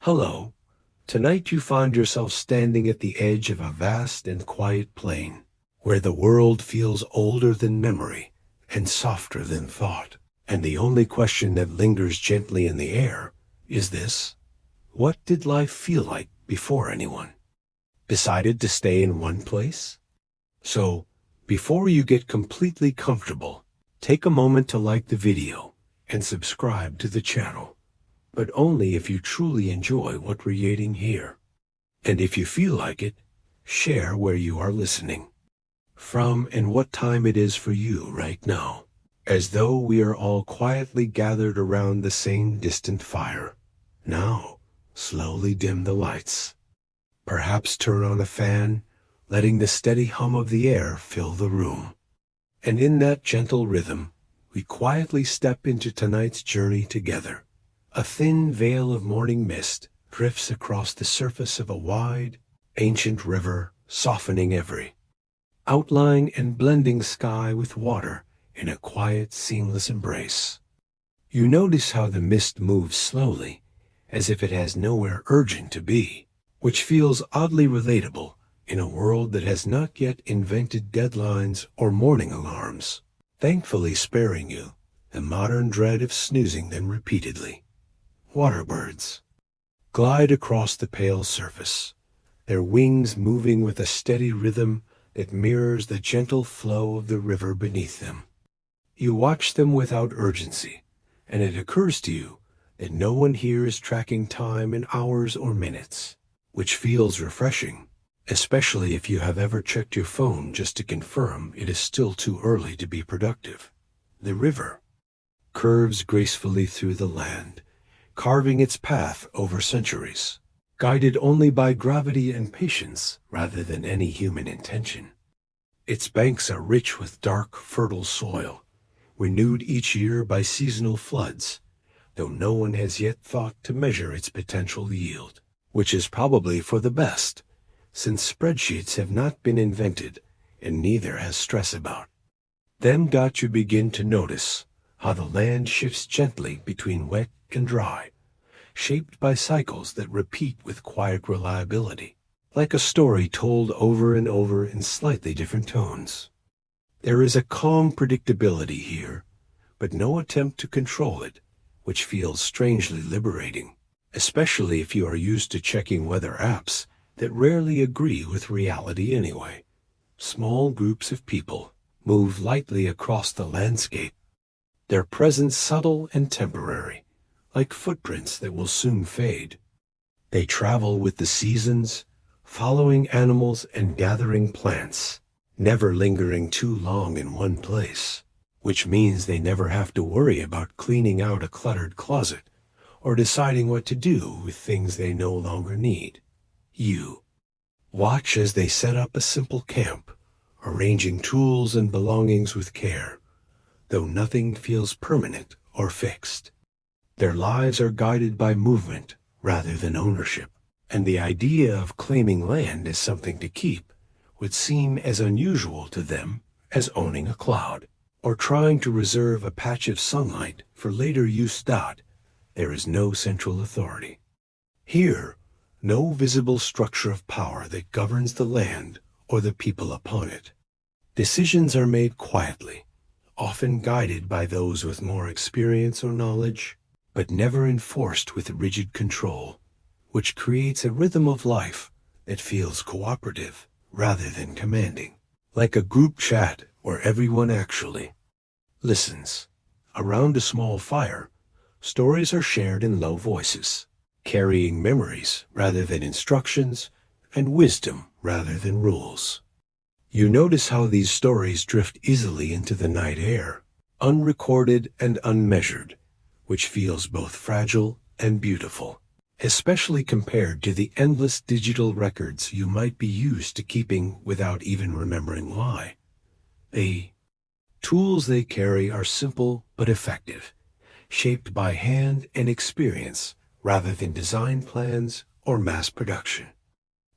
Hello. Tonight you find yourself standing at the edge of a vast and quiet plain, where the world feels older than memory and softer than thought. And the only question that lingers gently in the air is this: what did life feel like before anyone decided to stay in one place? So, before you get completely comfortable, take a moment to like the video and subscribe to the channel, but only if you truly enjoy what we're creating here. And if you feel like it, share where you are listening from and what time it is for you right now, as though we are all quietly gathered around the same distant fire. Now, slowly dim the lights. Perhaps turn on a fan, letting the steady hum of the air fill the room. And in that gentle rhythm, we quietly step into tonight's journey together. A thin veil of morning mist drifts across the surface of a wide, ancient river, softening every outline and blending sky with water in a quiet, seamless embrace. You notice how the mist moves slowly, as if it has nowhere urgent to be, which feels oddly relatable in a world that has not yet invented deadlines or morning alarms, thankfully sparing you the modern dread of snoozing them repeatedly. Waterbirds glide across the pale surface, their wings moving with a steady rhythm that mirrors the gentle flow of the river beneath them. You watch them without urgency, and it occurs to you that no one here is tracking time in hours or minutes, which feels refreshing, especially if you have ever checked your phone just to confirm it is still too early to be productive. The river curves gracefully through the land, carving its path over centuries, guided only by gravity and patience rather than any human intention. Its banks are rich with dark, fertile soil, renewed each year by seasonal floods, though no one has yet thought to measure its potential yield, which is probably for the best, since spreadsheets have not been invented and neither has stress about. Then you begin to notice how the land shifts gently between wet and dry, shaped by cycles that repeat with quiet reliability, like a story told over and over in slightly different tones. There is a calm predictability here, but no attempt to control it, which feels strangely liberating, especially if you are used to checking weather apps that rarely agree with reality anyway. Small groups of people move lightly across the landscape, their presence subtle and temporary, like footprints that will soon fade. They travel with the seasons, following animals and gathering plants, never lingering too long in one place, which means they never have to worry about cleaning out a cluttered closet or deciding what to do with things they no longer need. You watch as they set up a simple camp, arranging tools and belongings with care, though nothing feels permanent or fixed. Their lives are guided by movement rather than ownership, and the idea of claiming land as something to keep would seem as unusual to them as owning a cloud, or trying to reserve a patch of sunlight for later use. There is no central authority here, no visible structure of power that governs the land or the people upon it. Decisions are made quietly, often guided by those with more experience or knowledge, but never enforced with rigid control, which creates a rhythm of life that feels cooperative rather than commanding, like a group chat where everyone actually listens. Around a small fire, stories are shared in low voices, carrying memories rather than instructions and wisdom rather than rules. You notice how these stories drift easily into the night air, unrecorded and unmeasured, which feels both fragile and beautiful, especially compared to the endless digital records you might be used to keeping without even remembering why. The tools they carry are simple but effective, shaped by hand and experience rather than design plans or mass production.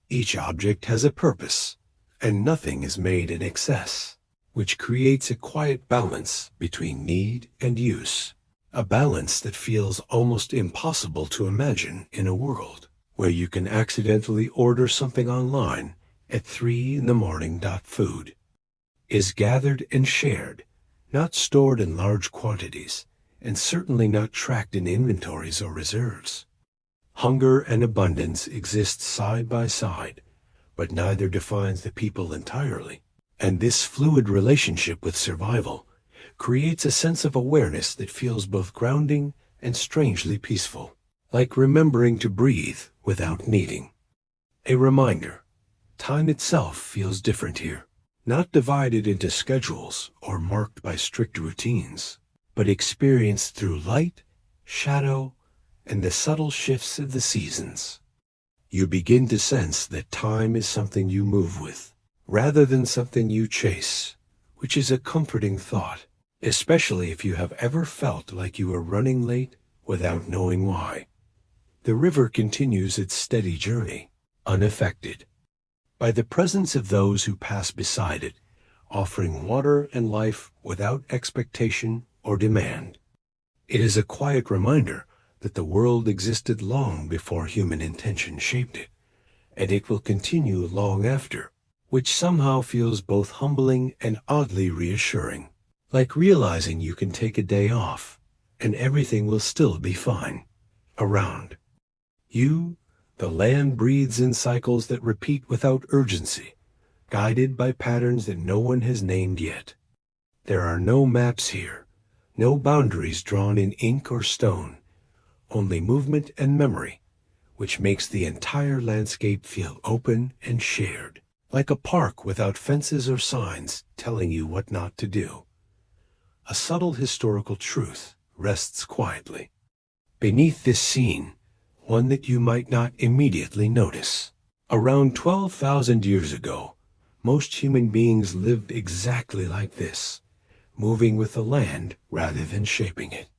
Each object has a purpose, and nothing is made in excess, which creates a quiet balance between need and use. A balance that feels almost impossible to imagine in a world where you can accidentally order something online at 3 in the morning. Food is gathered and shared, not stored in large quantities, and certainly not tracked in inventories or reserves. Hunger and abundance exist side by side, but neither defines the people entirely. And this fluid relationship with survival creates a sense of awareness that feels both grounding and strangely peaceful, like remembering to breathe without needing. A reminder, time itself feels different here, not divided into schedules or marked by strict routines, but experienced through light, shadow, and the subtle shifts of the seasons. You begin to sense that time is something you move with, rather than something you chase, which is a comforting thought, especially if you have ever felt like you were running late without knowing why. The river continues its steady journey, unaffected by the presence of those who pass beside it, offering water and life without expectation or demand. It is a quiet reminder that the world existed long before human intention shaped it, and it will continue long after, which somehow feels both humbling and oddly reassuring, like realizing you can take a day off, and everything will still be fine. Around you, the land breathes in cycles that repeat without urgency, guided by patterns that no one has named yet. There are no maps here, no boundaries drawn in ink or stone, only movement and memory, which makes the entire landscape feel open and shared, like a park without fences or signs telling you what not to do. A subtle historical truth rests quietly beneath this scene, one that you might not immediately notice. Around 12,000 years ago, most human beings lived exactly like this, moving with the land rather than shaping it.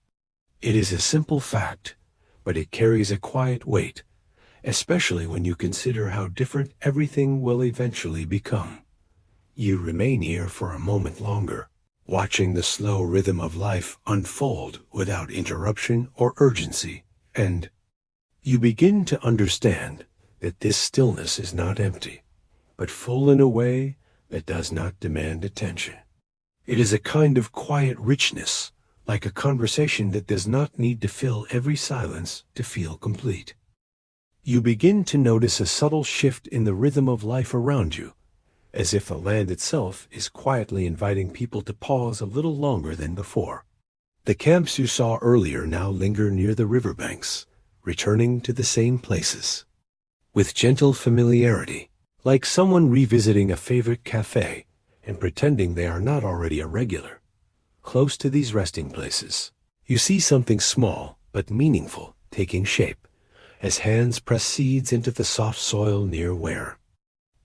It is a simple fact, but it carries a quiet weight, especially when you consider how different everything will eventually become. You remain here for a moment longer, watching the slow rhythm of life unfold without interruption or urgency, and you begin to understand that this stillness is not empty, but full in a way that does not demand attention. It is a kind of quiet richness, like a conversation that does not need to fill every silence to feel complete. You begin to notice a subtle shift in the rhythm of life around you, as if the land itself is quietly inviting people to pause a little longer than before. The camps you saw earlier now linger near the riverbanks, returning to the same places, with gentle familiarity, like someone revisiting a favorite cafe and pretending they are not already a regular. Close to these resting places, you see something small but meaningful taking shape, as hands press seeds into the soft soil near where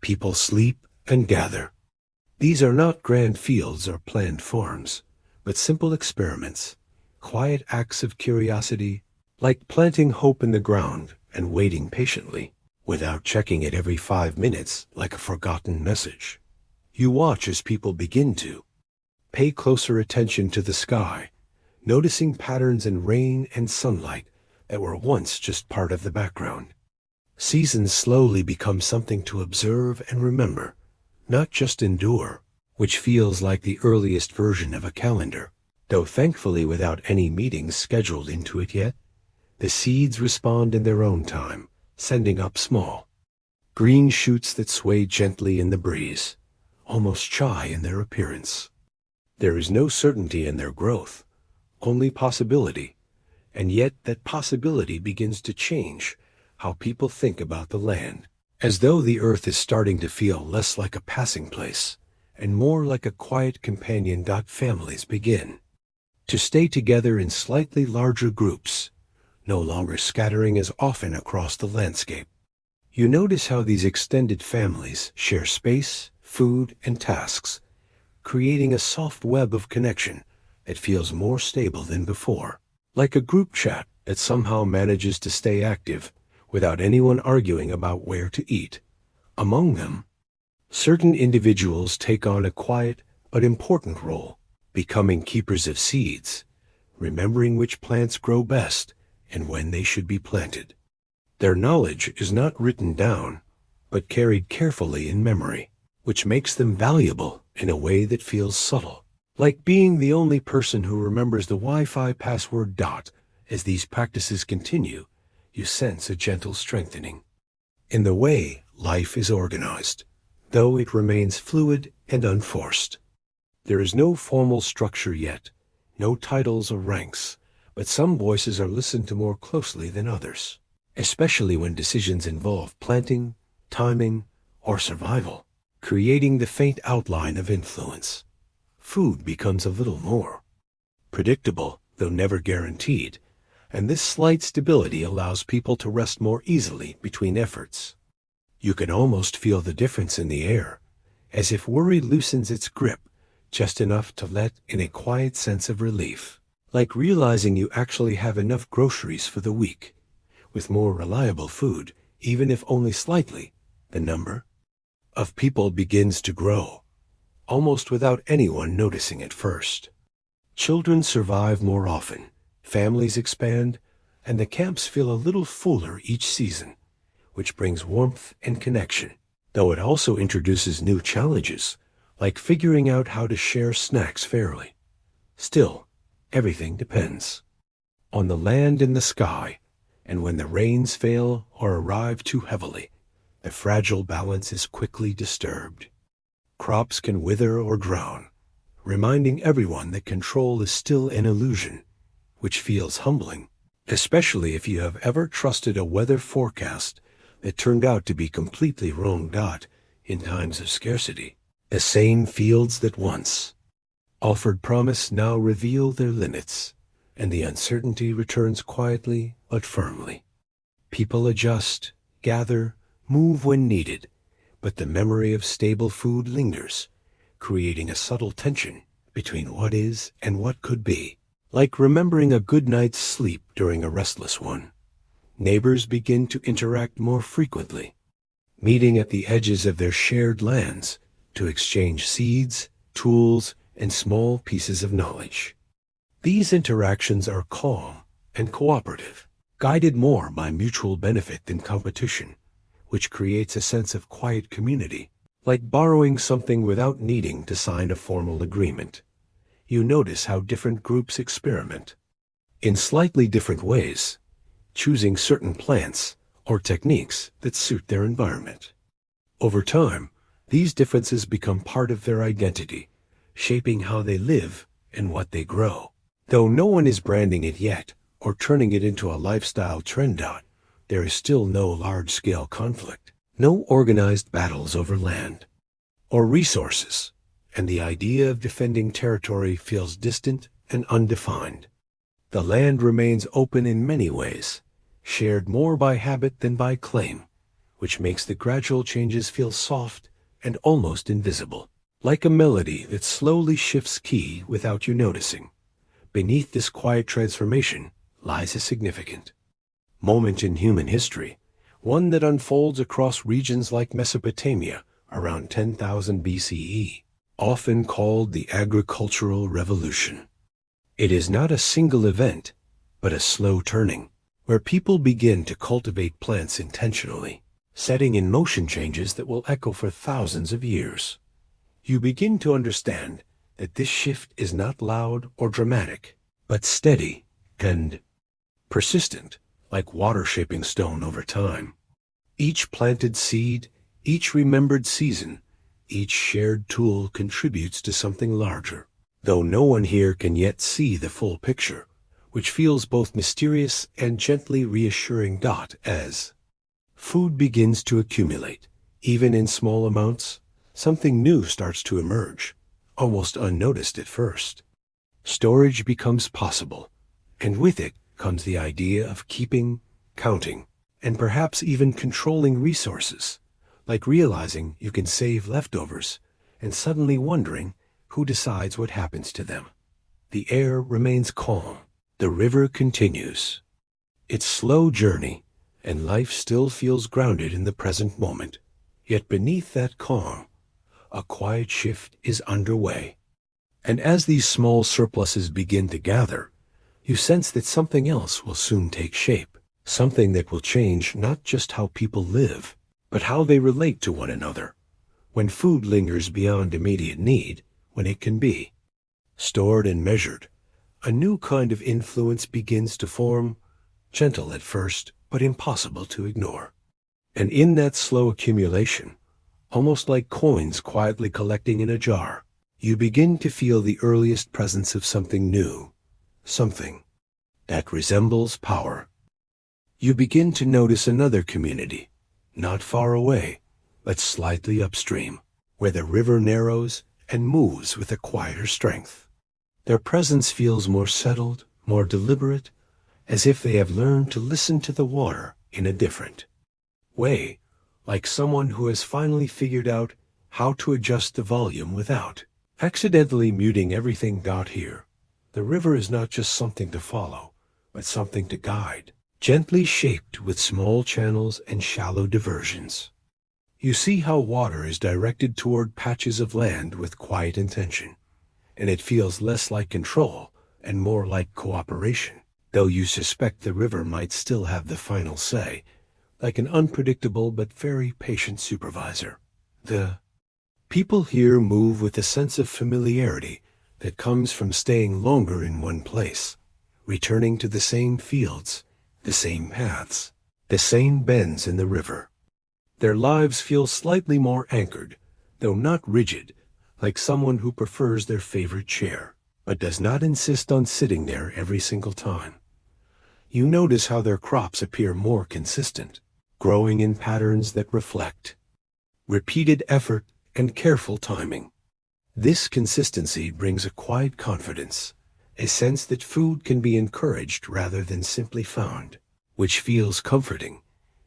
people sleep and gather. These are not grand fields or planned farms, but simple experiments, quiet acts of curiosity, like planting hope in the ground and waiting patiently, without checking it every 5 minutes like a forgotten message. You watch as people begin to pay closer attention to the sky, noticing patterns in rain and sunlight that were once just part of the background. Seasons slowly become something to observe and remember, not just endure, which feels like the earliest version of a calendar, though thankfully without any meetings scheduled into it yet. The seeds respond in their own time, sending up small green shoots that sway gently in the breeze, almost shy in their appearance. There is no certainty in their growth, only possibility, and yet that possibility begins to change how people think about the land, as though the earth is starting to feel less like a passing place and more like a quiet companion. Families begin to stay together in slightly larger groups, no longer scattering as often across the landscape. You notice how these extended families share space, food, and tasks, creating a soft web of connection that feels more stable than before, like a group chat that somehow manages to stay active without anyone arguing about where to eat. Among them, certain individuals take on a quiet but important role, becoming keepers of seeds, remembering which plants grow best and when they should be planted. Their knowledge is not written down, but carried carefully in memory, which makes them valuable in a way that feels subtle. Like being the only person who remembers the Wi-Fi password. As these practices continue, you sense a gentle strengthening in the way life is organized, though it remains fluid and unforced. There is no formal structure yet, no titles or ranks, but some voices are listened to more closely than others, especially when decisions involve planting, timing, or survival, creating the faint outline of influence. Food becomes a little more predictable, though never guaranteed, and this slight stability allows people to rest more easily between efforts. You can almost feel the difference in the air, as if worry loosens its grip just enough to let in a quiet sense of relief, like realizing you actually have enough groceries for the week. With more reliable food, even if only slightly, the number of people begins to grow, almost without anyone noticing at first. Children survive more often, families expand, and the camps feel a little fuller each season, which brings warmth and connection, though it also introduces new challenges, like figuring out how to share snacks fairly. Still, everything depends on the land and the sky, and when the rains fail or arrive too heavily, the fragile balance is quickly disturbed. Crops can wither or drown, reminding everyone that control is still an illusion, which feels humbling, especially if you have ever trusted a weather forecast that turned out to be completely wrong. In times of scarcity, the same fields that once offered promise now reveal their limits, and the uncertainty returns quietly but firmly. People adjust, gather, move when needed, but the memory of stable food lingers, creating a subtle tension between what is and what could be. Like remembering a good night's sleep during a restless one, neighbors begin to interact more frequently, meeting at the edges of their shared lands to exchange seeds, tools, and small pieces of knowledge. These interactions are calm and cooperative, guided more by mutual benefit than competition, which creates a sense of quiet community, like borrowing something without needing to sign a formal agreement. You notice how different groups experiment in slightly different ways, choosing certain plants or techniques that suit their environment. Over time, these differences become part of their identity, shaping how they live and what they grow. Though no one is branding it yet or turning it into a lifestyle trend. There is still no large-scale conflict, no organized battles over land or resources, and the idea of defending territory feels distant and undefined. The land remains open in many ways, shared more by habit than by claim, which makes the gradual changes feel soft and almost invisible, like a melody that slowly shifts key without you noticing. Beneath this quiet transformation lies a significant moment in human history, one that unfolds across regions like Mesopotamia around 10,000 BCE, often called the agricultural revolution. It is not a single event, but a slow turning, where people begin to cultivate plants intentionally, setting in motion changes that will echo for thousands of years. You begin to understand that this shift is not loud or dramatic, but steady and persistent, like water shaping stone over time. Each planted seed, each remembered season, each shared tool contributes to something larger, though no one here can yet see the full picture, which feels both mysterious and gently reassuring. As food begins to accumulate, even in small amounts, something new starts to emerge, almost unnoticed at first. Storage becomes possible, and with it comes the idea of keeping, counting, and perhaps even controlling resources, like realizing you can save leftovers and suddenly wondering who decides what happens to them. The air remains calm. The river continues its slow journey, and life still feels grounded in the present moment. Yet beneath that calm, a quiet shift is underway. And as these small surpluses begin to gather, You sense that something else will soon take shape, something that will change not just how people live, but how they relate to one another. When food lingers beyond immediate need, when it can be stored and measured, a new kind of influence begins to form, gentle at first, but impossible to ignore. And in that slow accumulation, almost like coins quietly collecting in a jar, you begin to feel the earliest presence of something new, something that resembles power. You begin to notice another community, not far away, but slightly upstream, where the river narrows and moves with a quieter strength. Their presence feels more settled, more deliberate, as if they have learned to listen to the water in a different way, like someone who has finally figured out how to adjust the volume without accidentally muting everything. Here, the river is not just something to follow, but something to guide, gently shaped with small channels and shallow diversions. You see how water is directed toward patches of land with quiet intention, and it feels less like control and more like cooperation, though you suspect the river might still have the final say, like an unpredictable but very patient supervisor. The people here move with a sense of familiarity that comes from staying longer in one place, returning to the same fields, the same paths, the same bends in the river. Their lives feel slightly more anchored, though not rigid, like someone who prefers their favorite chair, but does not insist on sitting there every single time. You notice how their crops appear more consistent, growing in patterns that reflect repeated effort and careful timing. This consistency brings a quiet confidence, a sense that food can be encouraged rather than simply found, which feels comforting,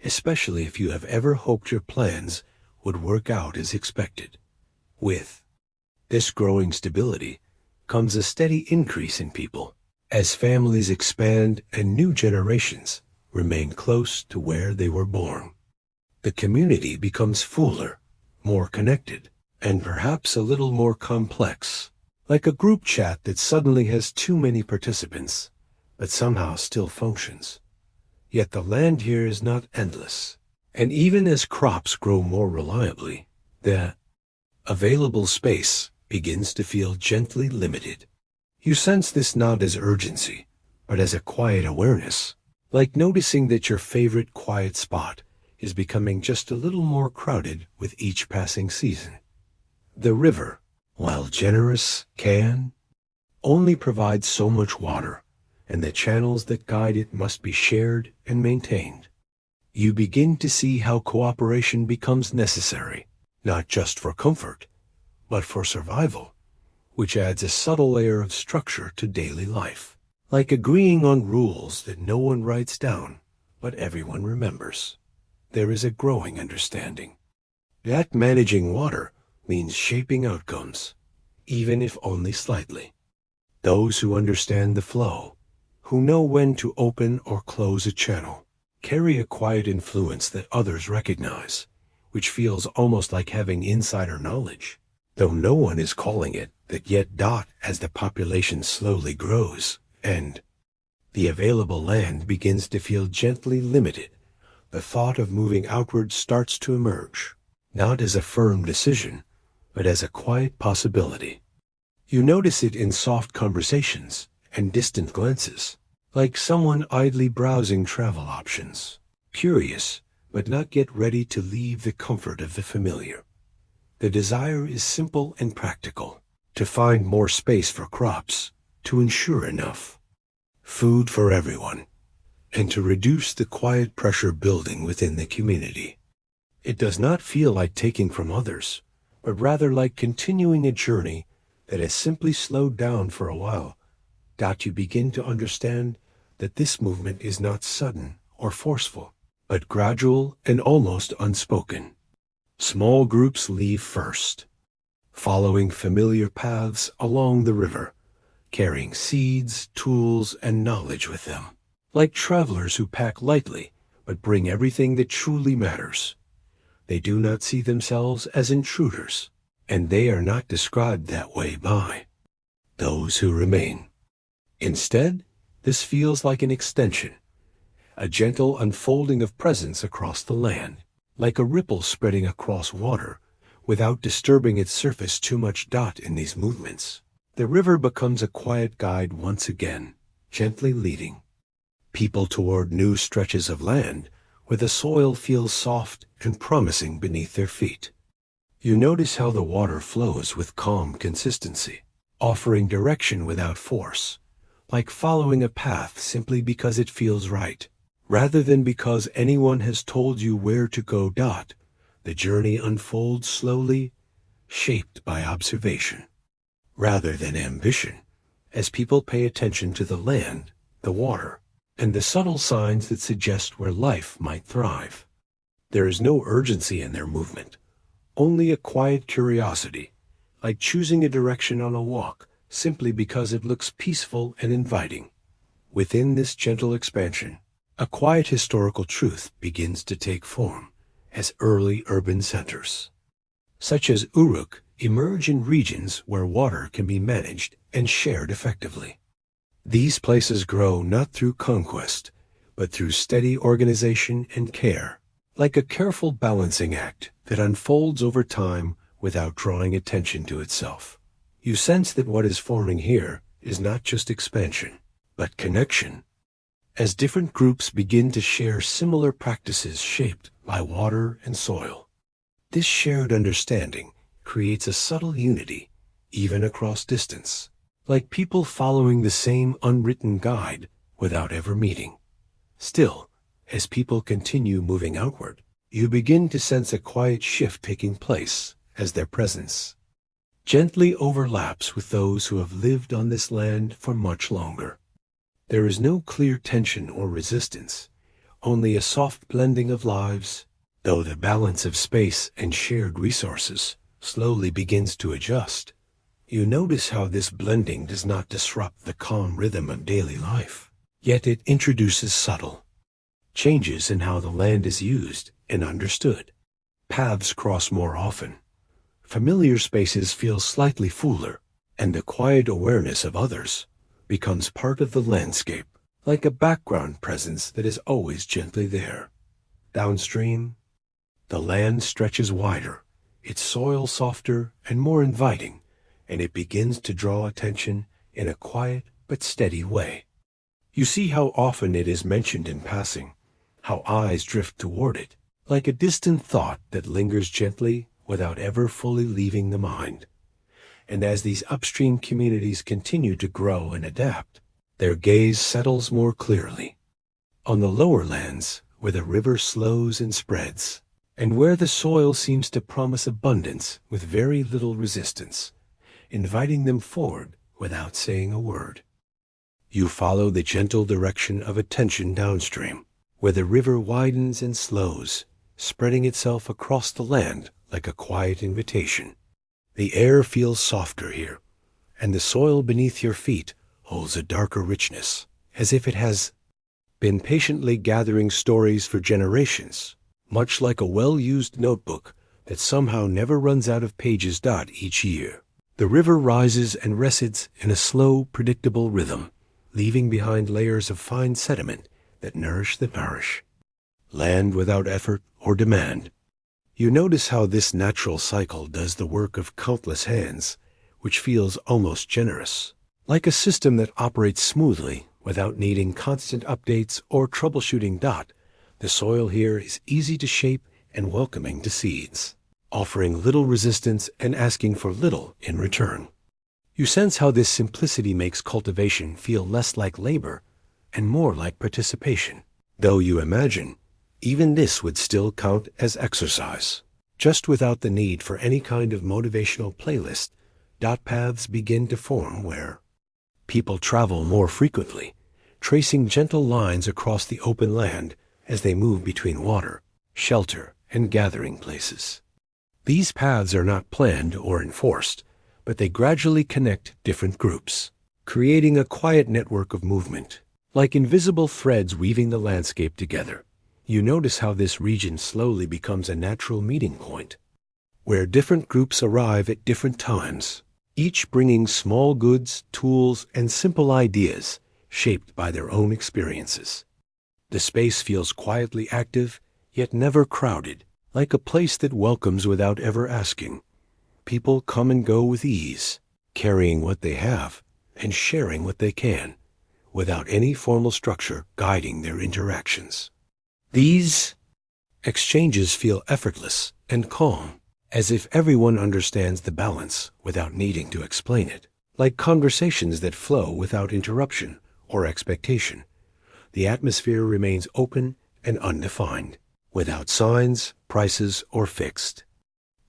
especially if you have ever hoped your plans would work out as expected. With this growing stability comes a steady increase in people, as families expand and new generations remain close to where they were born. The community becomes fuller, more connected, and perhaps a little more complex, like a group chat that suddenly has too many participants, but somehow still functions. Yet the land here is not endless, and even as crops grow more reliably, the available space begins to feel gently limited. You sense this not as urgency, but as a quiet awareness, like noticing that your favorite quiet spot is becoming just a little more crowded with each passing season. The river, while generous, can only provide so much water, and the channels that guide it must be shared and maintained. You begin to see how cooperation becomes necessary, not just for comfort, but for survival, which adds a subtle layer of structure to daily life, like agreeing on rules that no one writes down, but everyone remembers. There is a growing understanding that managing water means shaping outcomes, even if only slightly. Those who understand the flow, who know when to open or close a channel, carry a quiet influence that others recognize, which feels almost like having insider knowledge, though no one is calling it that yet. As the population slowly grows and the available land begins to feel gently limited, the thought of moving outward starts to emerge, not as a firm decision, but as a quiet possibility. You notice it in soft conversations and distant glances, like someone idly browsing travel options, curious but not yet ready to leave the comfort of the familiar. The desire is simple and practical, to find more space for crops, to ensure enough food for everyone, and to reduce the quiet pressure building within the community. It does not feel like taking from others, but rather like continuing a journey that has simply slowed down for a while. You begin to understand that this movement is not sudden or forceful, but gradual and almost unspoken. Small groups leave first, following familiar paths along the river, carrying seeds, tools, and knowledge with them, like travelers who pack lightly but bring everything that truly matters. They do not see themselves as intruders, and they are not described that way by those who remain. Instead, This feels like an extension, a gentle unfolding of presence across the land, like a ripple spreading across water, without disturbing its surface too much. In these movements, the river becomes a quiet guide once again, gently leading people toward new stretches of land where the soil feels soft and promising beneath their feet. You notice how the water flows with calm consistency, offering direction without force, like following a path simply because it feels right, rather than because anyone has told you where to go. The journey unfolds slowly, shaped by observation, rather than ambition, as people pay attention to the land, the water, and the subtle signs that suggest where life might thrive. There is no urgency in their movement, only a quiet curiosity, like choosing a direction on a walk simply because it looks peaceful and inviting. Within this gentle expansion, a quiet historical truth begins to take form as early urban centers, such as Uruk, emerge in regions where water can be managed and shared effectively. These places grow not through conquest, but through steady organization and care, like a careful balancing act that unfolds over time without drawing attention to itself. You sense that what is forming here is not just expansion, but connection, as different groups begin to share similar practices shaped by water and soil. This shared understanding creates a subtle unity, even across distance, like people following the same unwritten guide without ever meeting. Still, as people continue moving outward, you begin to sense a quiet shift taking place as their presence gently overlaps with those who have lived on this land for much longer. There is no clear tension or resistance, only a soft blending of lives, though the balance of space and shared resources slowly begins to adjust. You notice how this blending does not disrupt the calm rhythm of daily life, yet it introduces subtle changes in how the land is used and understood. Paths cross more often. Familiar spaces feel slightly fuller, and the quiet awareness of others becomes part of the landscape, like a background presence that is always gently there. Downstream, the land stretches wider, its soil softer and more inviting, and it begins to draw attention in a quiet but steady way. You see how often it is mentioned in passing, how eyes drift toward it, like a distant thought that lingers gently without ever fully leaving the mind. And as these upstream communities continue to grow and adapt, their gaze settles more clearly on the lower lands where the river slows and spreads, and where the soil seems to promise abundance with very little resistance, inviting them forward without saying a word. You follow the gentle direction of attention downstream, where the river widens and slows, spreading itself across the land like a quiet invitation. The air feels softer here, and the soil beneath your feet holds a darker richness, as if it has been patiently gathering stories for generations, much like a well-used notebook that somehow never runs out of pages. Each year, the river rises and recedes in a slow, predictable rhythm, leaving behind layers of fine sediment that nourish the land without effort or demand. You notice how this natural cycle does the work of countless hands, which feels almost generous, like a system that operates smoothly without needing constant updates or troubleshooting. The soil here is easy to shape and welcoming to seeds, offering little resistance and asking for little in return. You sense how this simplicity makes cultivation feel less like labor and more like participation, though you imagine even this would still count as exercise, just without the need for any kind of motivational playlist. Paths begin to form where people travel more frequently, tracing gentle lines across the open land as they move between water, shelter, and gathering places. These paths are not planned or enforced, but they gradually connect different groups, creating a quiet network of movement, like invisible threads weaving the landscape together. You notice how this region slowly becomes a natural meeting point, where different groups arrive at different times, each bringing small goods, tools, and simple ideas shaped by their own experiences. The space feels quietly active, yet never crowded, like a place that welcomes without ever asking. People come and go with ease, carrying what they have and sharing what they can, without any formal structure guiding their interactions. These exchanges feel effortless and calm, as if everyone understands the balance without needing to explain it, like conversations that flow without interruption or expectation. The atmosphere remains open and undefined, without signs, prices, or fixed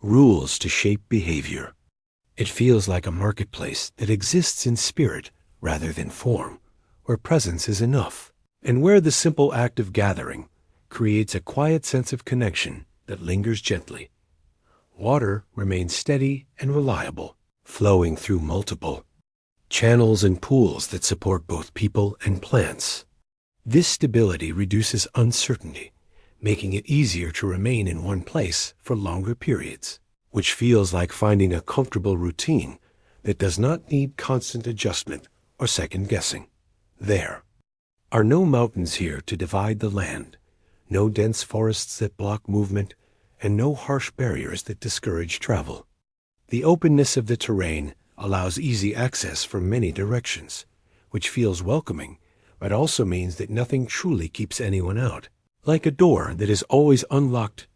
rules to shape behavior. It feels like a marketplace that exists in spirit rather than form, where presence is enough, and where the simple act of gathering creates a quiet sense of connection that lingers gently. Water remains steady and reliable, flowing through multiple channels and pools that support both people and plants. This stability reduces uncertainty, making it easier to remain in one place for longer periods, which feels like finding a comfortable routine that does not need constant adjustment or second guessing. There are no mountains here to divide the land, no dense forests that block movement, and no harsh barriers that discourage travel. The openness of the terrain allows easy access from many directions, which feels welcoming, but also means that nothing truly keeps anyone out. Like a door that is always unlocked.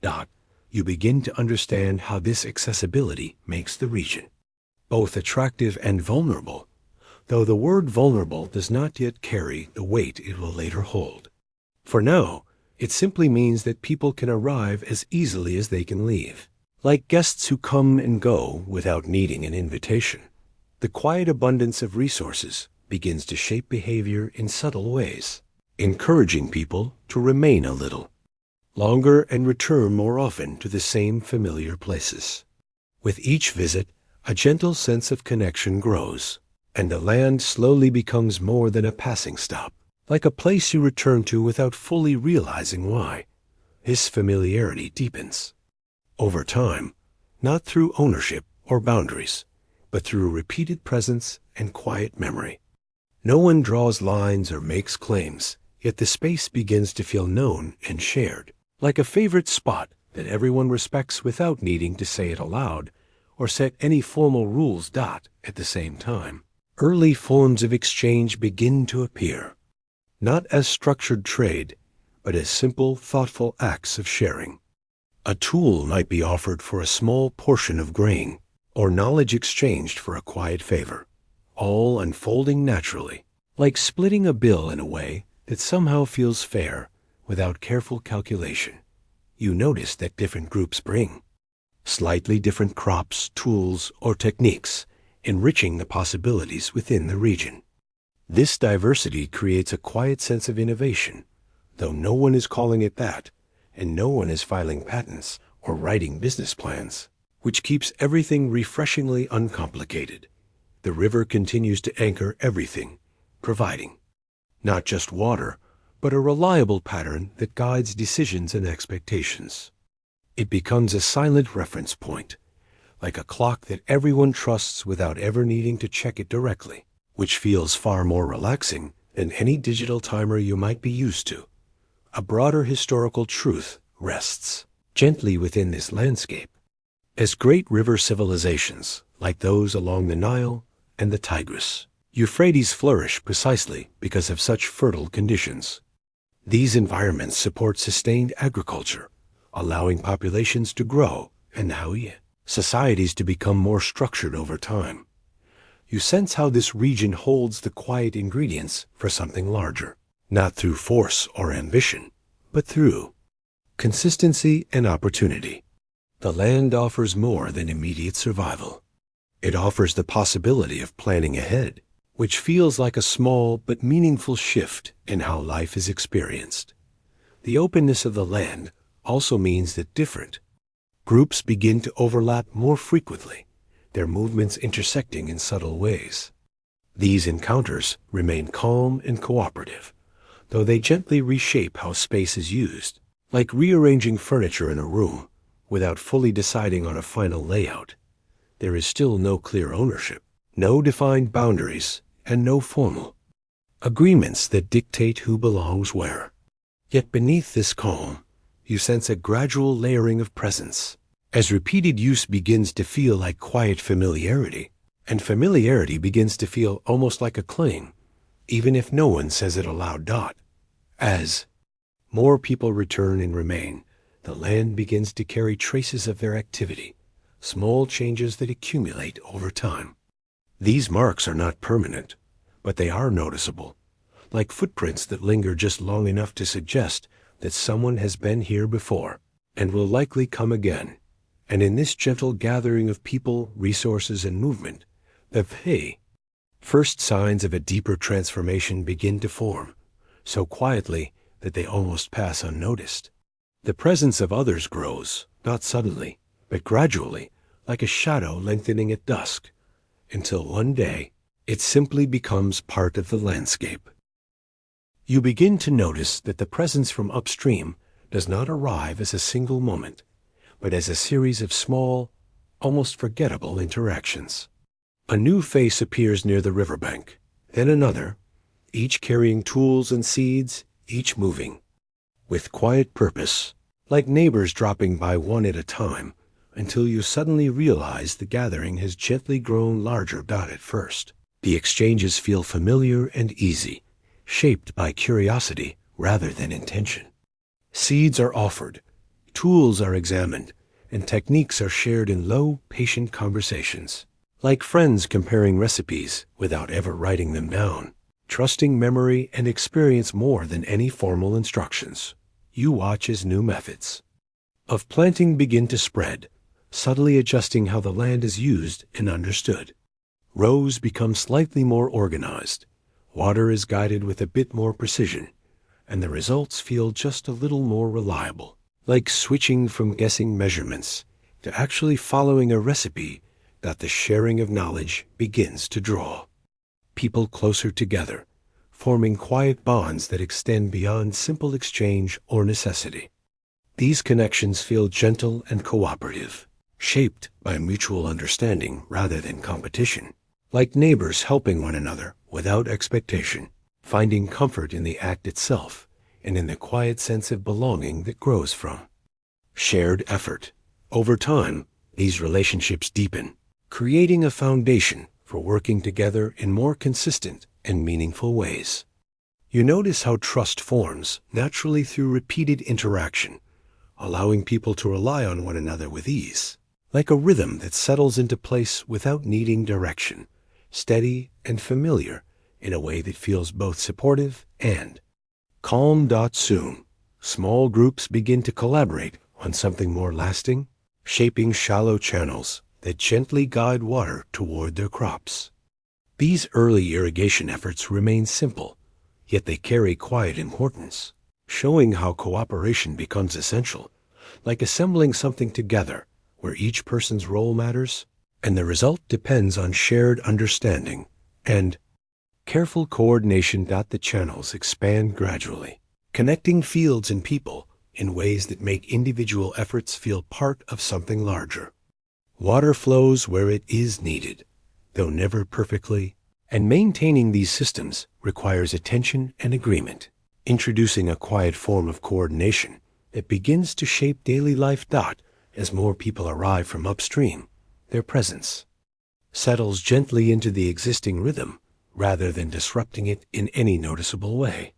You begin to understand how this accessibility makes the region both attractive and vulnerable, though the word vulnerable does not yet carry the weight it will later hold. For now, it simply means that people can arrive as easily as they can leave, like guests who come and go without needing an invitation. The quiet abundance of resources begins to shape behavior in subtle ways, encouraging people to remain a little longer and return more often to the same familiar places. With each visit, a gentle sense of connection grows, and the land slowly becomes more than a passing stop, like a place you return to without fully realizing why. This familiarity deepens over time, not through ownership or boundaries, but through repeated presence and quiet memory. No one draws lines or makes claims, yet the space begins to feel known and shared, like a favorite spot that everyone respects without needing to say it aloud or set any formal rules. At the same time, early forms of exchange begin to appear, not as structured trade, but as simple, thoughtful acts of sharing. A tool might be offered for a small portion of grain, or knowledge exchanged for a quiet favor, all unfolding naturally, like splitting a bill in a way that somehow feels fair without careful calculation. You notice that different groups bring slightly different crops, tools, or techniques, enriching the possibilities within the region. This diversity creates a quiet sense of innovation, though no one is calling it that, and no one is filing patents or writing business plans, which keeps everything refreshingly uncomplicated. The river continues to anchor everything, providing not just water, but a reliable pattern that guides decisions and expectations. It becomes a silent reference point, like a clock that everyone trusts without ever needing to check it directly, which feels far more relaxing than any digital timer you might be used to. A broader historical truth rests gently within this landscape, as great river civilizations, like those along the Nile and the Tigris, Euphrates, flourish precisely because of such fertile conditions. These environments support sustained agriculture, allowing populations to grow and societies to become more structured over time. You sense how this region holds the quiet ingredients for something larger, not through force or ambition, but through consistency and opportunity. The land offers more than immediate survival. It offers the possibility of planning ahead, which feels like a small but meaningful shift in how life is experienced. The openness of the land also means that different groups begin to overlap more frequently, their movements intersecting in subtle ways. These encounters remain calm and cooperative, though they gently reshape how space is used, like rearranging furniture in a room without fully deciding on a final layout. There is still no clear ownership, no defined boundaries, and no formal agreements that dictate who belongs where. Yet beneath this calm, you sense a gradual layering of presence, as repeated use begins to feel like quiet familiarity, and familiarity begins to feel almost like a claim, even if no one says it aloud. As more people return and remain, the land begins to carry traces of their activity, small changes that accumulate over time. These marks are not permanent, but they are noticeable, like footprints that linger just long enough to suggest that someone has been here before and will likely come again. And in this gentle gathering of people, resources, and movement, the first signs of a deeper transformation begin to form, so quietly that they almost pass unnoticed. The presence of others grows, not suddenly, but gradually, like a shadow lengthening at dusk, until one day it simply becomes part of the landscape. You begin to notice that the presence from upstream does not arrive as a single moment, but as a series of small, almost forgettable interactions. A new face appears near the riverbank, then another, each carrying tools and seeds, each moving with quiet purpose, like neighbors dropping by one at a time, until you suddenly realize the gathering has gently grown larger. At first, the exchanges feel familiar and easy, shaped by curiosity rather than intention. Seeds are offered, tools are examined, and techniques are shared in low, patient conversations, like friends comparing recipes without ever writing them down. Trusting memory and experience more than any formal instructions, you watch as new methods of planting begin to spread, subtly adjusting how the land is used and understood. Rows become slightly more organized, water is guided with a bit more precision, and the results feel just a little more reliable, like switching from guessing measurements to actually following a recipe. That the sharing of knowledge begins to draw people closer together, forming quiet bonds that extend beyond simple exchange or necessity. These connections feel gentle and cooperative, shaped by mutual understanding rather than competition, like neighbors helping one another without expectation, finding comfort in the act itself and in the quiet sense of belonging that grows from shared effort. Over time, these relationships deepen, creating a foundation for working together in more consistent and meaningful ways. You notice how trust forms naturally through repeated interaction, allowing people to rely on one another with ease, like a rhythm that settles into place without needing direction, steady and familiar in a way that feels both supportive and calm. Soon, small groups begin to collaborate on something more lasting, shaping shallow channels that gently guide water toward their crops. These early irrigation efforts remain simple, yet they carry quiet importance, showing how cooperation becomes essential, like assembling something together where each person's role matters, and the result depends on shared understanding and careful coordination. The channels expand gradually, connecting fields and people in ways that make individual efforts feel part of something larger. Water flows where it is needed, though never perfectly, and maintaining these systems requires attention and agreement, introducing a quiet form of coordination that begins to shape daily life. As more people arrive from upstream, their presence settles gently into the existing rhythm rather than disrupting it in any noticeable way.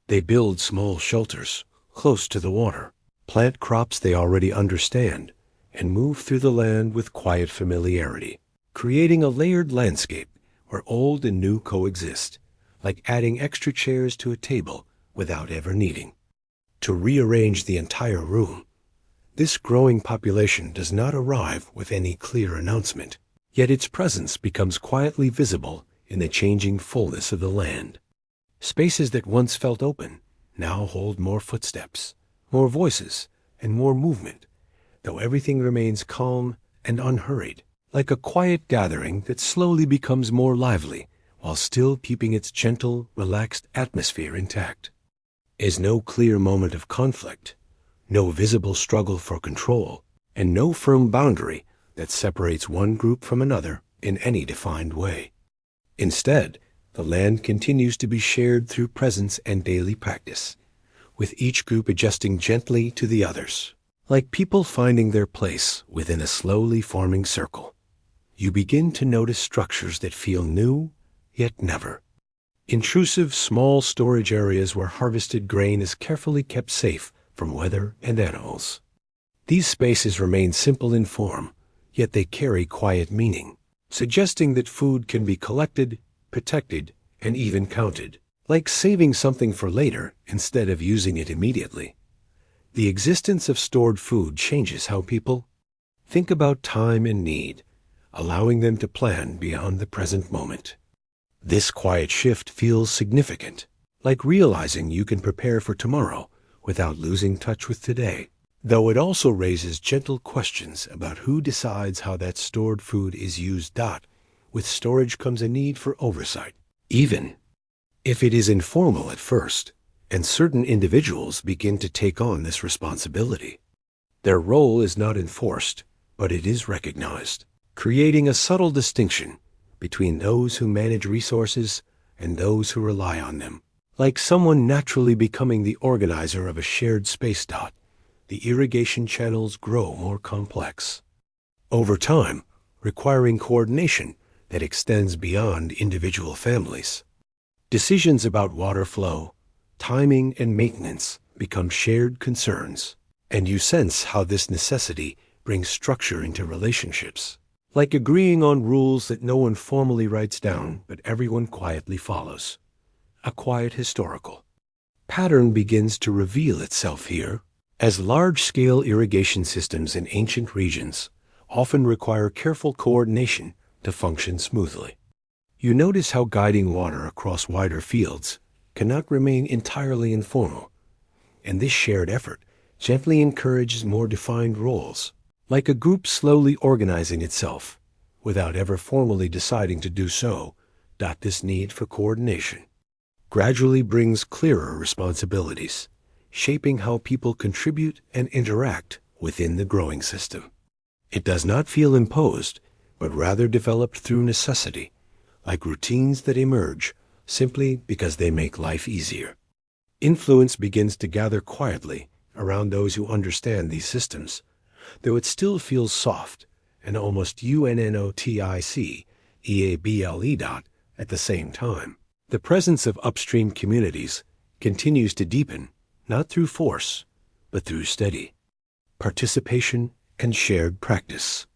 They build small shelters close to the water, plant crops they already understand, and move through the land with quiet familiarity, creating a layered landscape where old and new coexist, like adding extra chairs to a table without ever needing to rearrange the entire room. This growing population does not arrive with any clear announcement, yet its presence becomes quietly visible in the changing fullness of the land. Spaces that once felt open now hold more footsteps, more voices, and more movement, though everything remains calm and unhurried, like a quiet gathering that slowly becomes more lively while still keeping its gentle, relaxed atmosphere intact. Is no clear moment of conflict, no visible struggle for control, and no firm boundary that separates one group from another in any defined way. Instead, The land continues to be shared through presence and daily practice, with each group adjusting gently to the others. Like people finding their place within a slowly forming circle, you begin to notice structures that feel new, yet never. Intrusive small storage areas where harvested grain is carefully kept safe from weather and animals. These spaces remain simple in form, yet they carry quiet meaning, suggesting that food can be collected, protected, and even counted, like saving something for later instead of using it immediately. The existence of stored food changes how people think about time and need, allowing them to plan beyond the present moment. This quiet shift feels significant, like realizing you can prepare for tomorrow without losing touch with today, though it also raises gentle questions about who decides how that stored food is used. With storage comes a need for oversight, even if it is informal at first, and certain individuals begin to take on this responsibility. Their role is not enforced, but it is recognized, creating a subtle distinction between those who manage resources and those who rely on them. Like someone naturally becoming the organizer of a shared space. The irrigation channels grow more complex over time, requiring coordination that extends beyond individual families. Decisions about water flow, timing, and maintenance become shared concerns, and you sense how this necessity brings structure into relationships, like agreeing on rules that no one formally writes down but everyone quietly follows. A quiet historical pattern begins to reveal itself here, as large-scale irrigation systems in ancient regions often require careful coordination to function smoothly. You notice how guiding water across wider fields cannot remain entirely informal, and this shared effort gently encourages more defined roles, like a group slowly organizing itself without ever formally deciding to do so. This need for coordination gradually brings clearer responsibilities, shaping how people contribute and interact within the growing system. It does not feel imposed, but rather developed through necessity, like routines that emerge simply because they make life easier. Influence begins to gather quietly around those who understand these systems, though it still feels soft and almost unnoticeable at the same time. The presence of upstream communities continues to deepen, not through force, but through steady participation and shared practice.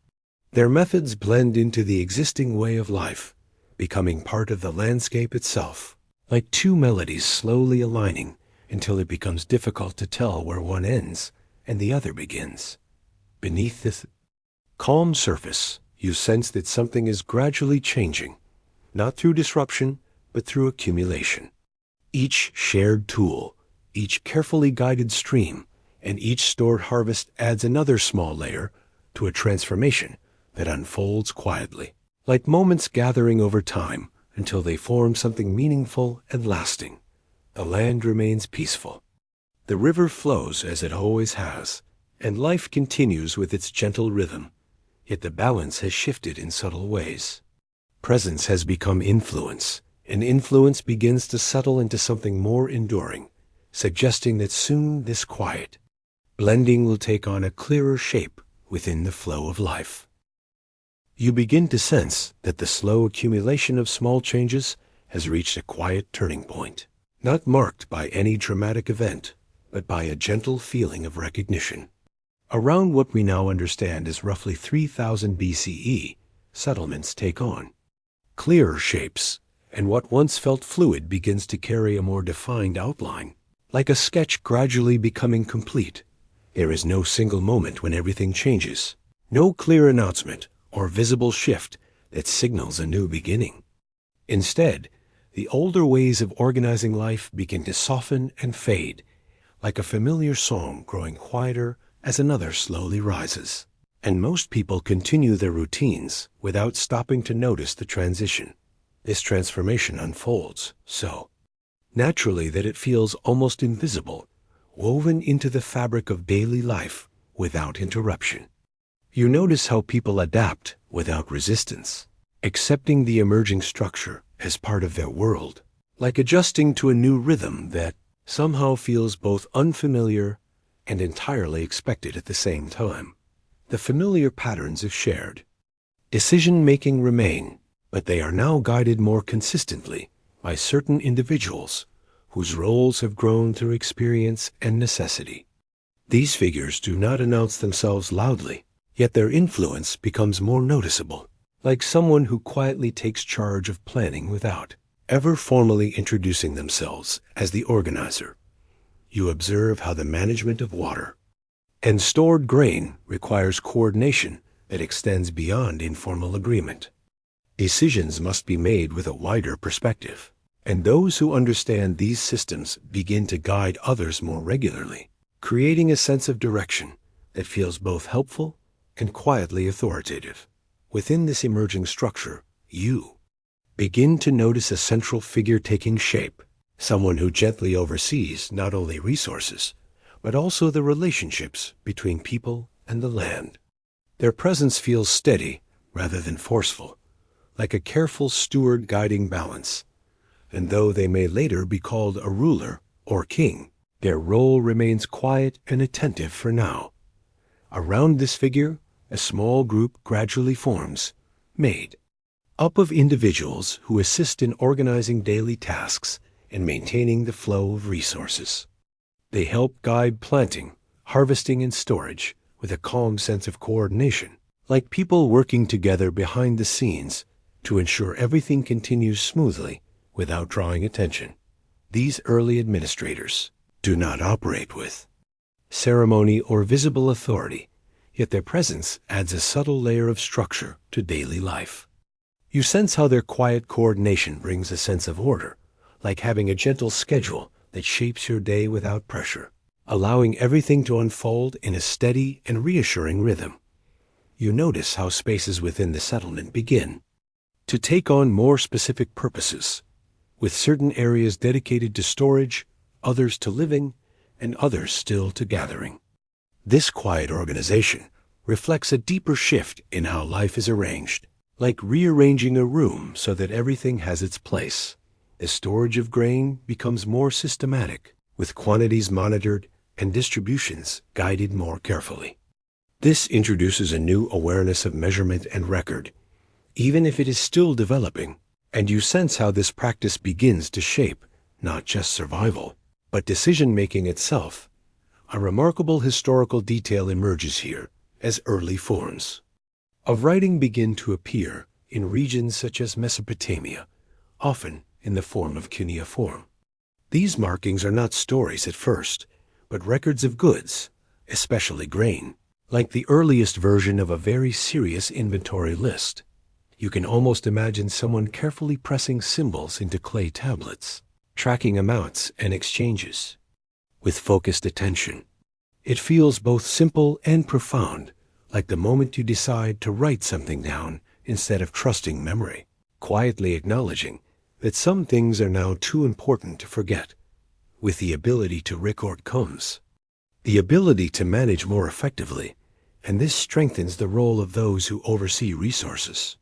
Their methods blend into the existing way of life, becoming part of the landscape itself, like two melodies slowly aligning until it becomes difficult to tell where one ends and the other begins. Beneath this calm surface, you sense that something is gradually changing, not through disruption, but through accumulation. Each shared tool, each carefully guided stream, and each stored harvest adds another small layer to a transformation that unfolds quietly, like moments gathering over time until they form something meaningful and lasting. The land remains peaceful. The river flows as it always has, and life continues with its gentle rhythm, yet the balance has shifted in subtle ways. Presence has become influence, and influence begins to settle into something more enduring, suggesting that soon this quiet blending will take on a clearer shape within the flow of life. You begin to sense that the slow accumulation of small changes has reached a quiet turning point, not marked by any dramatic event, but by a gentle feeling of recognition. Around what we now understand as roughly 3000 BCE, settlements take on clearer shapes, and what once felt fluid begins to carry a more defined outline, like a sketch gradually becoming complete. There is no single moment when everything changes, no clear announcement or visible shift that signals a new beginning. Instead, the older ways of organizing life begin to soften and fade, like a familiar song growing quieter as another slowly rises. And most people continue their routines without stopping to notice the transition. This transformation unfolds so naturally that it feels almost invisible, woven into the fabric of daily life without interruption. You notice how people adapt without resistance, accepting the emerging structure as part of their world, like adjusting to a new rhythm that somehow feels both unfamiliar and entirely expected at the same time. The familiar patterns have shared. Decision-making remain, but they are now guided more consistently by certain individuals whose roles have grown through experience and necessity. These figures do not announce themselves loudly, yet their influence becomes more noticeable, like someone who quietly takes charge of planning without ever formally introducing themselves as the organizer. You observe how the management of water and stored grain requires coordination that extends beyond informal agreement. Decisions must be made with a wider perspective, and those who understand these systems begin to guide others more regularly, creating a sense of direction that feels both helpful and quietly authoritative. Within this emerging structure, you begin to notice a central figure taking shape, someone who gently oversees not only resources, but also the relationships between people and the land. Their presence feels steady rather than forceful, like a careful steward guiding balance. And though they may later be called a ruler or king, their role remains quiet and attentive for now. Around this figure, a small group gradually forms, made up of individuals who assist in organizing daily tasks and maintaining the flow of resources. They help guide planting, harvesting, and storage with a calm sense of coordination, like people working together behind the scenes to ensure everything continues smoothly without drawing attention. These early administrators do not operate with ceremony or visible authority, yet their presence adds a subtle layer of structure to daily life. You sense how their quiet coordination brings a sense of order, like having a gentle schedule that shapes your day without pressure, allowing everything to unfold in a steady and reassuring rhythm. You notice how spaces within the settlement begin to take on more specific purposes, with certain areas dedicated to storage, others to living, and others still to gathering. This quiet organization reflects a deeper shift in how life is arranged, like rearranging a room so that everything has its place. The storage of grain becomes more systematic, with quantities monitored and distributions guided more carefully. This introduces a new awareness of measurement and record, even if it is still developing, and you sense how this practice begins to shape not just survival, but decision-making itself. A remarkable historical detail emerges here as early forms of writing begin to appear in regions such as Mesopotamia, often in the form of cuneiform. These markings are not stories at first, but records of goods, especially grain, like the earliest version of a very serious inventory list. You can almost imagine someone carefully pressing symbols into clay tablets, tracking amounts and exchanges with focused attention. It feels both simple and profound, like the moment you decide to write something down instead of trusting memory, quietly acknowledging that some things are now too important to forget. With the ability to record comes the ability to manage more effectively, and this strengthens the role of those who oversee resources.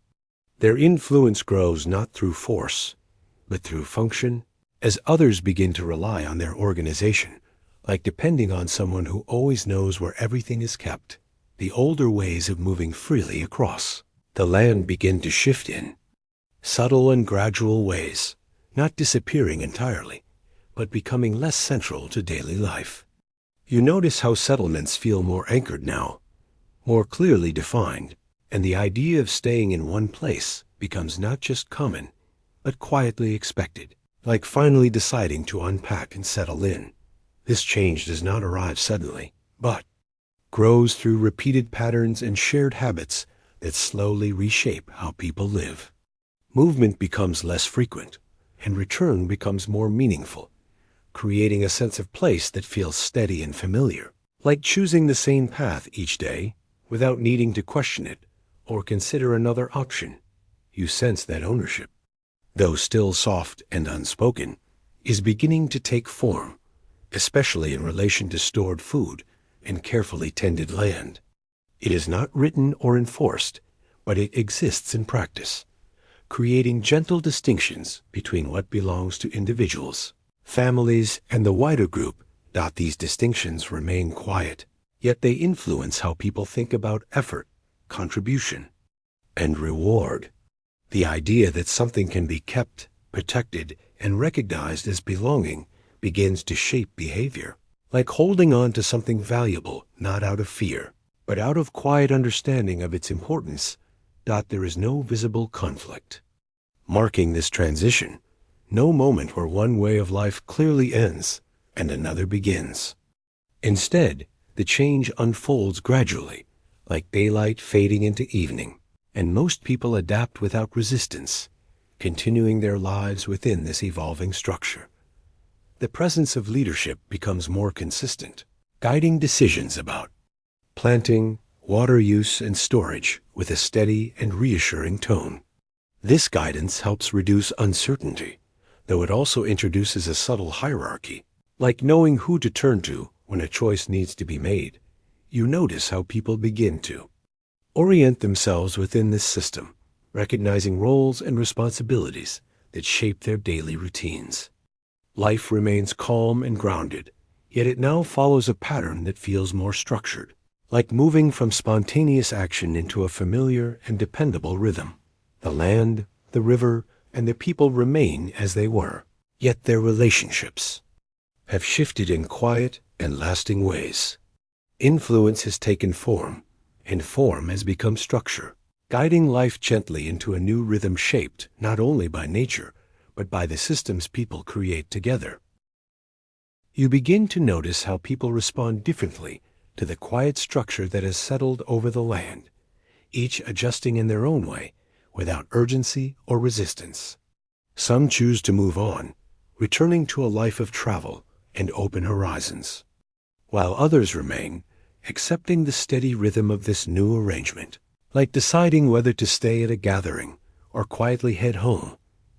Their influence grows not through force, but through function, as others begin to rely on their organization, like depending on someone who always knows where everything is kept. The older ways of moving freely across the land begin to shift in subtle and gradual ways, not disappearing entirely, but becoming less central to daily life. You notice how settlements feel more anchored now, more clearly defined, and the idea of staying in one place becomes not just common, but quietly expected, like finally deciding to unpack and settle in. This change does not arrive suddenly, but grows through repeated patterns and shared habits that slowly reshape how people live. Movement becomes less frequent, and return becomes more meaningful, creating a sense of place that feels steady and familiar, like choosing the same path each day without needing to question it or consider another option. You sense that ownership, though still soft and unspoken, is beginning to take form, especially in relation to stored food and carefully tended land. It is not written or enforced, but it exists in practice, creating gentle distinctions between what belongs to individuals, families, and the wider group. These distinctions remain quiet, yet they influence how people think about effort, contribution, and reward. The idea that something can be kept, protected, and recognized as belonging begins to shape behavior, like holding on to something valuable not out of fear, but out of quiet understanding of its importance. There is no visible conflict marking this transition, no moment where one way of life clearly ends and another begins. Instead, the change unfolds gradually, like daylight fading into evening, and most people adapt without resistance, continuing their lives within this evolving structure. The presence of leadership becomes more consistent, guiding decisions about planting, water use, and storage with a steady and reassuring tone. This guidance helps reduce uncertainty, though it also introduces a subtle hierarchy. Like knowing who to turn to when a choice needs to be made, you notice how people begin to orient themselves within this system, recognizing roles and responsibilities that shape their daily routines. Life remains calm and grounded, yet it now follows a pattern that feels more structured, like moving from spontaneous action into a familiar and dependable rhythm. The land, the river, and the people remain as they were, yet their relationships have shifted in quiet and lasting ways. Influence has taken form, and form has become structure, guiding life gently into a new rhythm shaped not only by nature, but by the systems people create together. You begin to notice how people respond differently to the quiet structure that has settled over the land, each adjusting in their own way, without urgency or resistance. Some choose to move on, returning to a life of travel and open horizons, while others remain, accepting the steady rhythm of this new arrangement. Like deciding whether to stay at a gathering or quietly head home,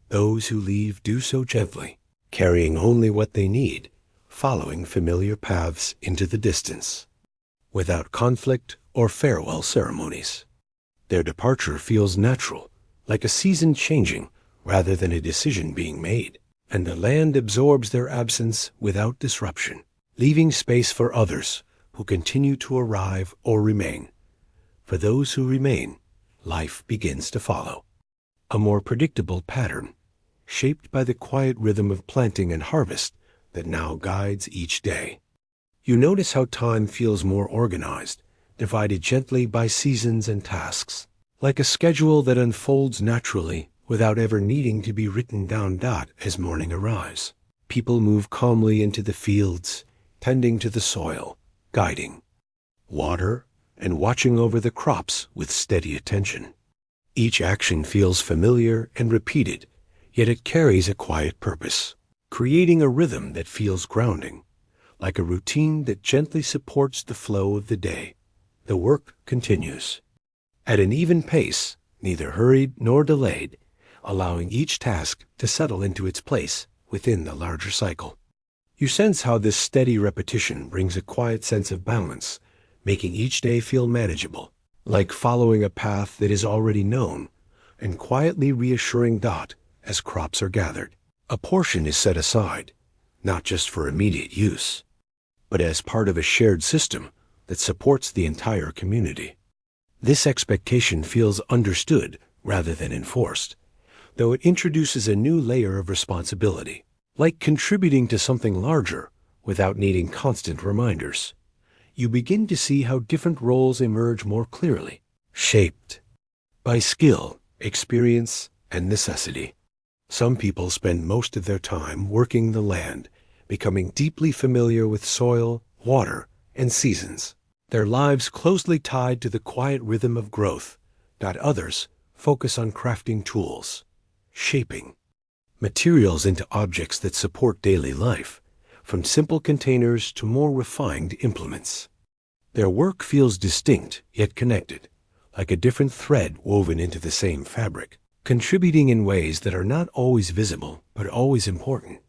those who leave do so gently, carrying only what they need, following familiar paths into the distance, without conflict or farewell ceremonies. Their departure feels natural, like a season changing rather than a decision being made, and the land absorbs their absence without disruption, leaving space for others who continue to arrive or remain. For those who remain, life begins to follow a more predictable pattern, shaped by the quiet rhythm of planting and harvest that now guides each day. You notice how time feels more organized, divided gently by seasons and tasks, like a schedule that unfolds naturally without ever needing to be written down. As morning arrives, people move calmly into the fields, tending to the soil, guiding, water, and watching over the crops with steady attention. Each action feels familiar and repeated, yet it carries a quiet purpose, creating a rhythm that feels grounding, like a routine that gently supports the flow of the day. The work continues at an even pace, neither hurried nor delayed, allowing each task to settle into its place within the larger cycle. You sense how this steady repetition brings a quiet sense of balance, making each day feel manageable, like following a path that is already known, and quietly reassuring. As crops are gathered, a portion is set aside, not just for immediate use, but as part of a shared system that supports the entire community. This expectation feels understood rather than enforced, though it introduces a new layer of responsibility, like contributing to something larger without needing constant reminders. You begin to see how different roles emerge more clearly, shaped by skill, experience, and necessity. Some people spend most of their time working the land, becoming deeply familiar with soil, water, and seasons, their lives closely tied to the quiet rhythm of growth. Others focus on crafting tools, shaping materials into objects that support daily life, from simple containers to more refined implements. Their work feels distinct yet connected, like a different thread woven into the same fabric, contributing in ways that are not always visible but always important.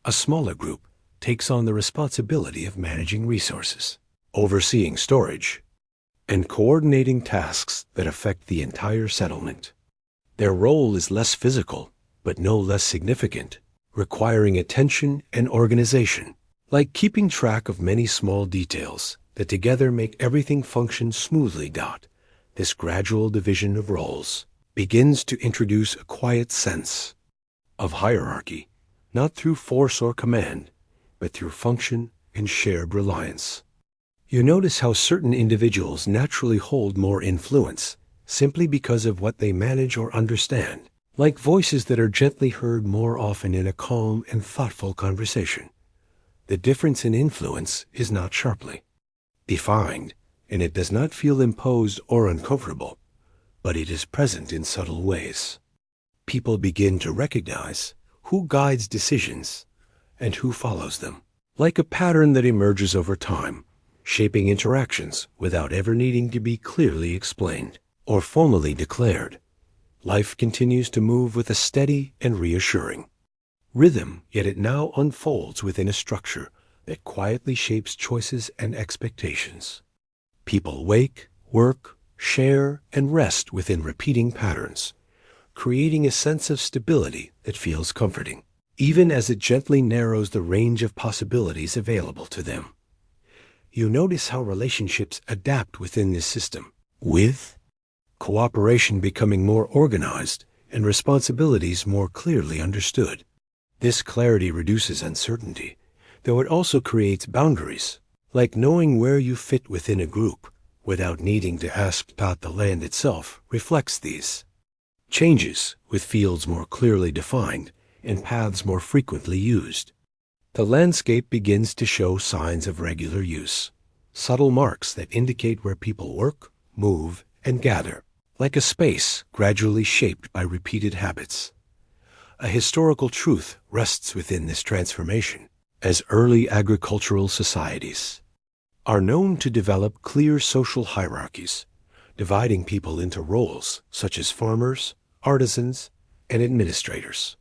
A smaller group takes on the responsibility of managing resources, overseeing storage, and coordinating tasks that affect the entire settlement. Their role is less physical, but no less significant, requiring attention and organization, like keeping track of many small details that together make everything function smoothly. This gradual division of roles begins to introduce a quiet sense of hierarchy, not through force or command, but through function and shared reliance. You notice how certain individuals naturally hold more influence simply because of what they manage or understand, like voices that are gently heard more often in a calm and thoughtful conversation. The difference in influence is not sharply defined, and it does not feel imposed or uncomfortable, but it is present in subtle ways. People begin to recognize who guides decisions and who follows them, like a pattern that emerges over time, shaping interactions without ever needing to be clearly explained or formally declared. Life continues to move with a steady and reassuring rhythm, yet it now unfolds within a structure that quietly shapes choices and expectations. People wake, work, share, and rest within repeating patterns, creating a sense of stability that feels comforting, even as it gently narrows the range of possibilities available to them. You notice how relationships adapt within this system, with cooperation becoming more organized and responsibilities more clearly understood. This clarity reduces uncertainty, though it also creates boundaries, like knowing where you fit within a group without needing to ask. The land itself reflects these changes, with fields more clearly defined and paths more frequently used. The landscape begins to show signs of regular use, subtle marks that indicate where people work, move, and gather, like a space gradually shaped by repeated habits. A historical truth rests within this transformation, as early agricultural societies are known to develop clear social hierarchies, dividing people into roles such as farmers, artisans, and administrators.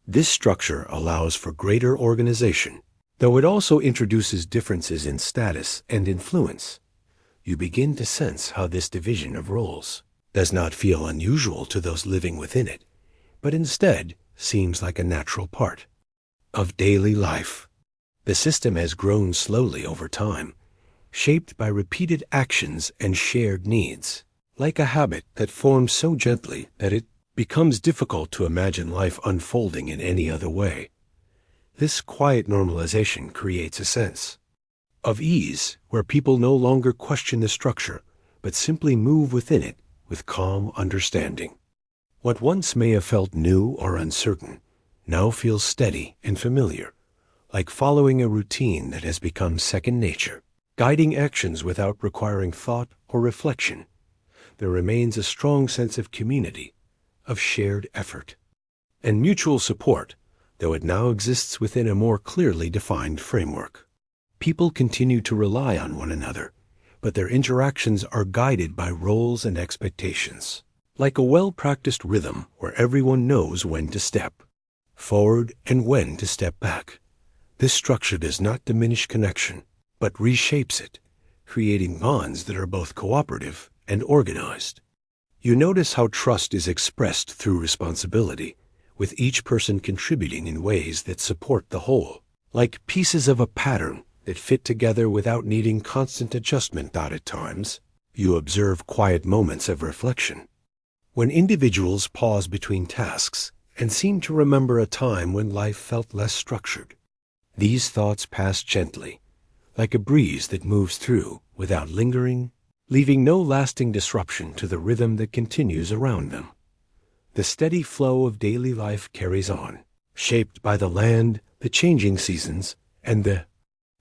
This structure allows for greater organization, though it also introduces differences in status and influence. You begin to sense how this division of roles does not feel unusual to those living within it, but instead seems like a natural part of daily life. The system has grown slowly over time, shaped by repeated actions and shared needs, like a habit that forms so gently that it becomes difficult to imagine life unfolding in any other way. This quiet normalization creates a sense of ease where people no longer question the structure, but simply move within it with calm understanding. What once may have felt new or uncertain now feels steady and familiar, like following a routine that has become second nature, guiding actions without requiring thought or reflection. There remains a strong sense of community, of shared effort, and mutual support, though it now exists within a more clearly defined framework. People continue to rely on one another, but their interactions are guided by roles and expectations, like a well-practiced rhythm where everyone knows when to step forward and when to step back. This structure does not diminish connection, but reshapes it, creating bonds that are both cooperative and organized. You notice how trust is expressed through responsibility, with each person contributing in ways that support the whole, like pieces of a pattern that fit together without needing constant adjustment. At times, you observe quiet moments of reflection, when individuals pause between tasks and seem to remember a time when life felt less structured. These thoughts pass gently, like a breeze that moves through without lingering, leaving no lasting disruption to the rhythm that continues around them. The steady flow of daily life carries on, shaped by the land, the changing seasons, and the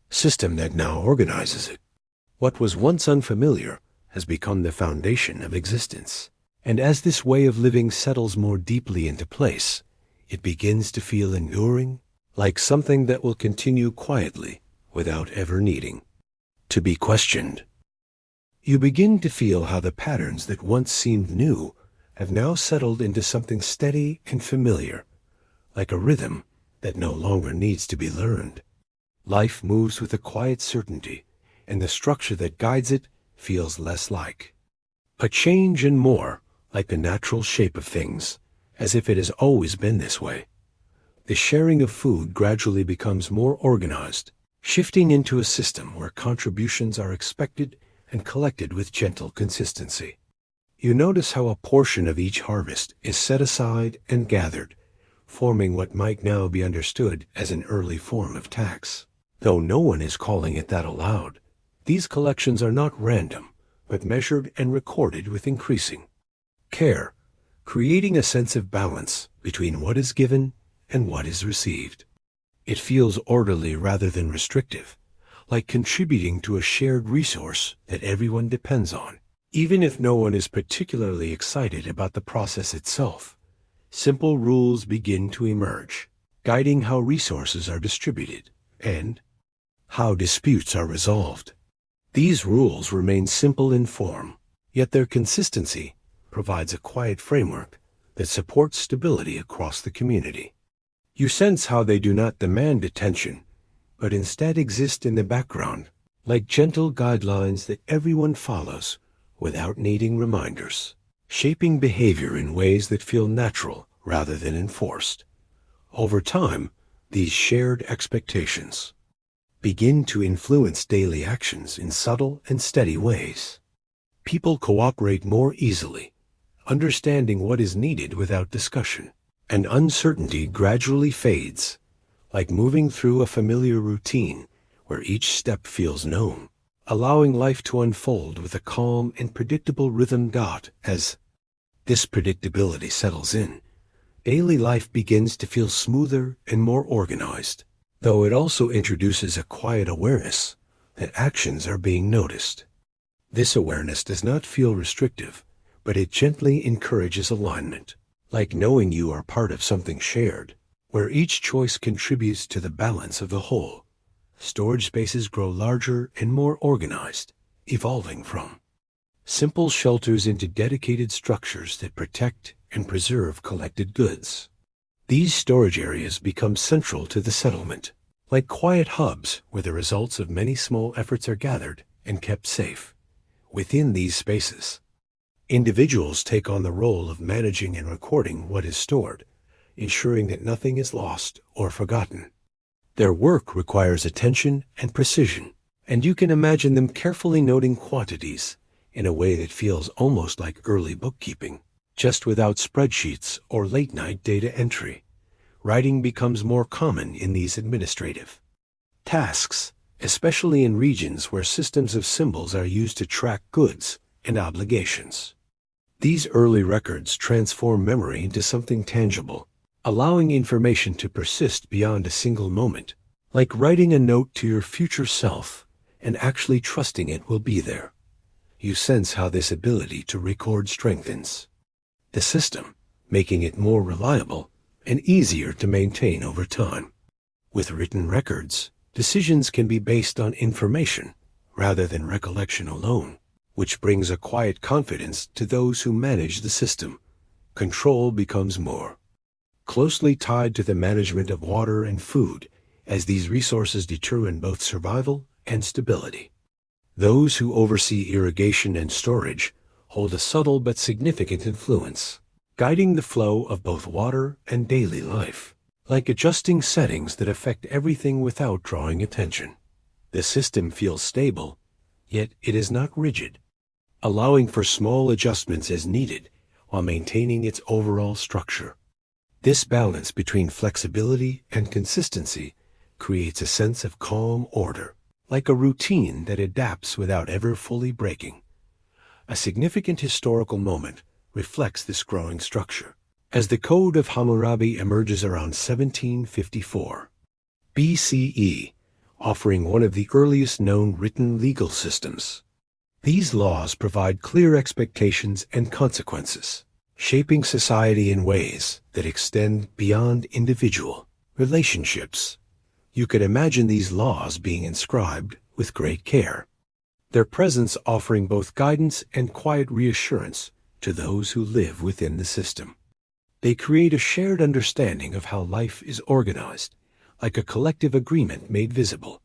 system that now organizes it. What was once unfamiliar has become the foundation of existence, and as this way of living settles more deeply into place, it begins to feel enduring, like something that will continue quietly without ever needing to be questioned. You begin to feel how the patterns that once seemed new have now settled into something steady and familiar, like a rhythm that no longer needs to be learned. Life moves with a quiet certainty, and the structure that guides it feels less like a change and more like the natural shape of things, as if it has always been this way. The sharing of food gradually becomes more organized, shifting into a system where contributions are expected and collected with gentle consistency. You notice how a portion of each harvest is set aside and gathered, forming what might now be understood as an early form of tax. Though no one is calling it that aloud, these collections are not random, but measured and recorded with increasing care, creating a sense of balance between what is given and what is received. It feels orderly rather than restrictive, like contributing to a shared resource that everyone depends on. Even if no one is particularly excited about the process itself, simple rules begin to emerge, guiding how resources are distributed and how disputes are resolved. These rules remain simple in form, yet their consistency provides a quiet framework that supports stability across the community. You sense how they do not demand attention, but instead exist in the background, like gentle guidelines that everyone follows without needing reminders, shaping behavior in ways that feel natural rather than enforced. Over time, these shared expectations begin to influence daily actions in subtle and steady ways. People cooperate more easily, understanding what is needed without discussion, and uncertainty gradually fades, like moving through a familiar routine where each step feels known, allowing life to unfold with a calm and predictable rhythm. As this predictability settles in, daily life begins to feel smoother and more organized, though it also introduces a quiet awareness that actions are being noticed. This awareness does not feel restrictive, but it gently encourages alignment, like knowing you are part of something shared, where each choice contributes to the balance of the whole. Storage spaces grow larger and more organized, evolving from simple shelters into dedicated structures that protect and preserve collected goods. These storage areas become central to the settlement, like quiet hubs where the results of many small efforts are gathered and kept safe. Within these spaces, individuals take on the role of managing and recording what is stored, ensuring that nothing is lost or forgotten. Their work requires attention and precision, and you can imagine them carefully noting quantities in a way that feels almost like early bookkeeping. Just without spreadsheets or late-night data entry, writing becomes more common in these administrative tasks, especially in regions where systems of symbols are used to track goods and obligations. These early records transform memory into something tangible, allowing information to persist beyond a single moment, like writing a note to your future self and actually trusting it will be there. You sense how this ability to record strengthens the system, making it more reliable and easier to maintain over time. With written records, decisions can be based on information rather than recollection alone, which brings a quiet confidence to those who manage the system. Control becomes more closely tied to the management of water and food, as these resources determine both survival and stability. Those who oversee irrigation and storage hold a subtle but significant influence, guiding the flow of both water and daily life, like adjusting settings that affect everything without drawing attention. The system feels stable, yet it is not rigid, allowing for small adjustments as needed while maintaining its overall structure. This balance between flexibility and consistency creates a sense of calm order, like a routine that adapts without ever fully breaking. A significant historical moment reflects this growing structure, as the Code of Hammurabi emerges around 1754 BCE, offering one of the earliest known written legal systems. These laws provide clear expectations and consequences, shaping society in ways that extend beyond individual relationships. You could imagine these laws being inscribed with great care, their presence offering both guidance and quiet reassurance to those who live within the system. They create a shared understanding of how life is organized, like a collective agreement made visible,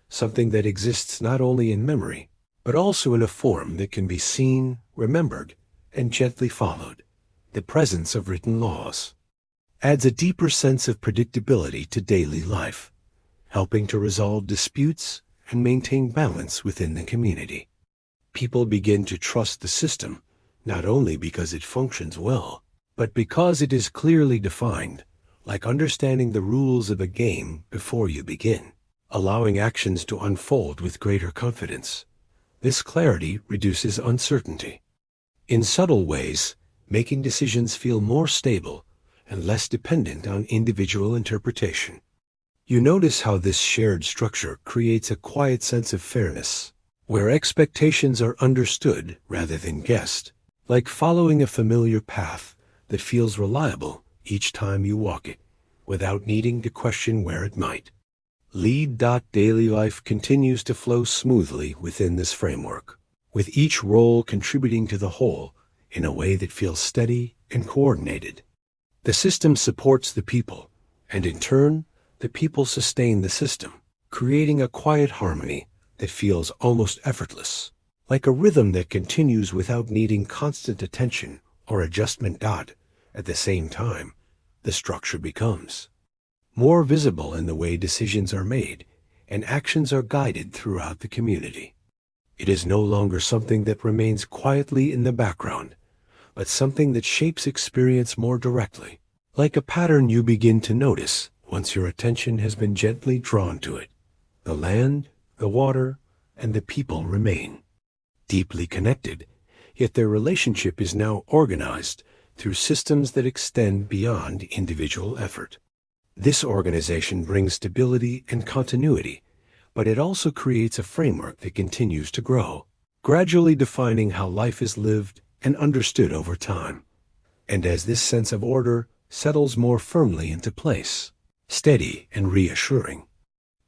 something that exists not only in memory, but also in a form that can be seen, remembered, and gently followed. The presence of written laws adds a deeper sense of predictability to daily life, helping to resolve disputes and maintain balance within the community. People begin to trust the system, not only because it functions well, but because it is clearly defined, like understanding the rules of a game before you begin, allowing actions to unfold with greater confidence. This clarity reduces uncertainty. In subtle ways, making decisions feel more stable and less dependent on individual interpretation. You notice how this shared structure creates a quiet sense of fairness, where expectations are understood rather than guessed, like following a familiar path that feels reliable each time you walk it, without needing to question where it might lead. Daily life continues to flow smoothly within this framework, with each role contributing to the whole in a way that feels steady and coordinated. The system supports the people, and in turn, the people sustain the system, creating a quiet harmony that feels almost effortless, like a rhythm that continues without needing constant attention or adjustment. At the same time, the structure becomes more visible in the way decisions are made and actions are guided throughout the community. It is no longer something that remains quietly in the background, but something that shapes experience more directly, like a pattern you begin to notice once your attention has been gently drawn to it. The land, the water, and the people remain deeply connected, yet their relationship is now organized through systems that extend beyond individual effort. This organization brings stability and continuity, but it also creates a framework that continues to grow, gradually defining how life is lived and understood over time. And as this sense of order settles more firmly into place, steady and reassuring,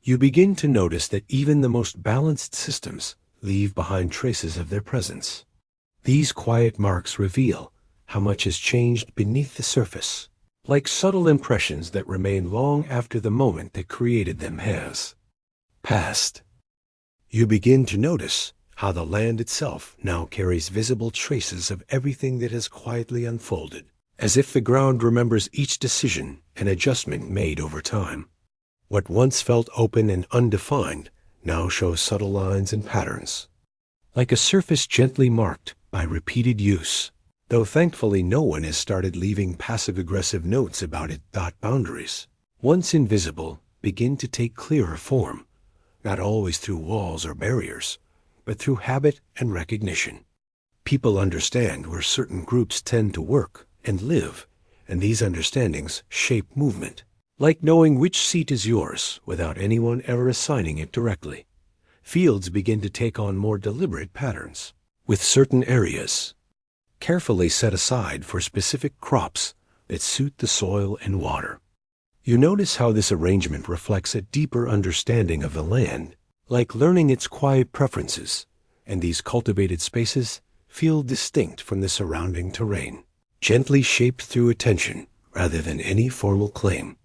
you begin to notice that even the most balanced systems leave behind traces of their presence. These quiet marks reveal how much has changed beneath the surface, like subtle impressions that remain long after the moment that created them has passed. You begin to notice how the land itself now carries visible traces of everything that has quietly unfolded, as if the ground remembers each decision and adjustment made over time. What once felt open and undefined now shows subtle lines and patterns, like a surface gently marked by repeated use, though thankfully no one has started leaving passive-aggressive notes about it. Boundaries, once invisible, begin to take clearer form, not always through walls or barriers, but through habit and recognition. People understand where certain groups tend to work and live, and these understandings shape movement, like knowing which seat is yours without anyone ever assigning it directly. Fields begin to take on more deliberate patterns, with certain areas carefully set aside for specific crops that suit the soil and water. You notice how this arrangement reflects a deeper understanding of the land, like learning its quiet preferences, and these cultivated spaces feel distinct from the surrounding terrain, gently shaped through attention rather than any formal claim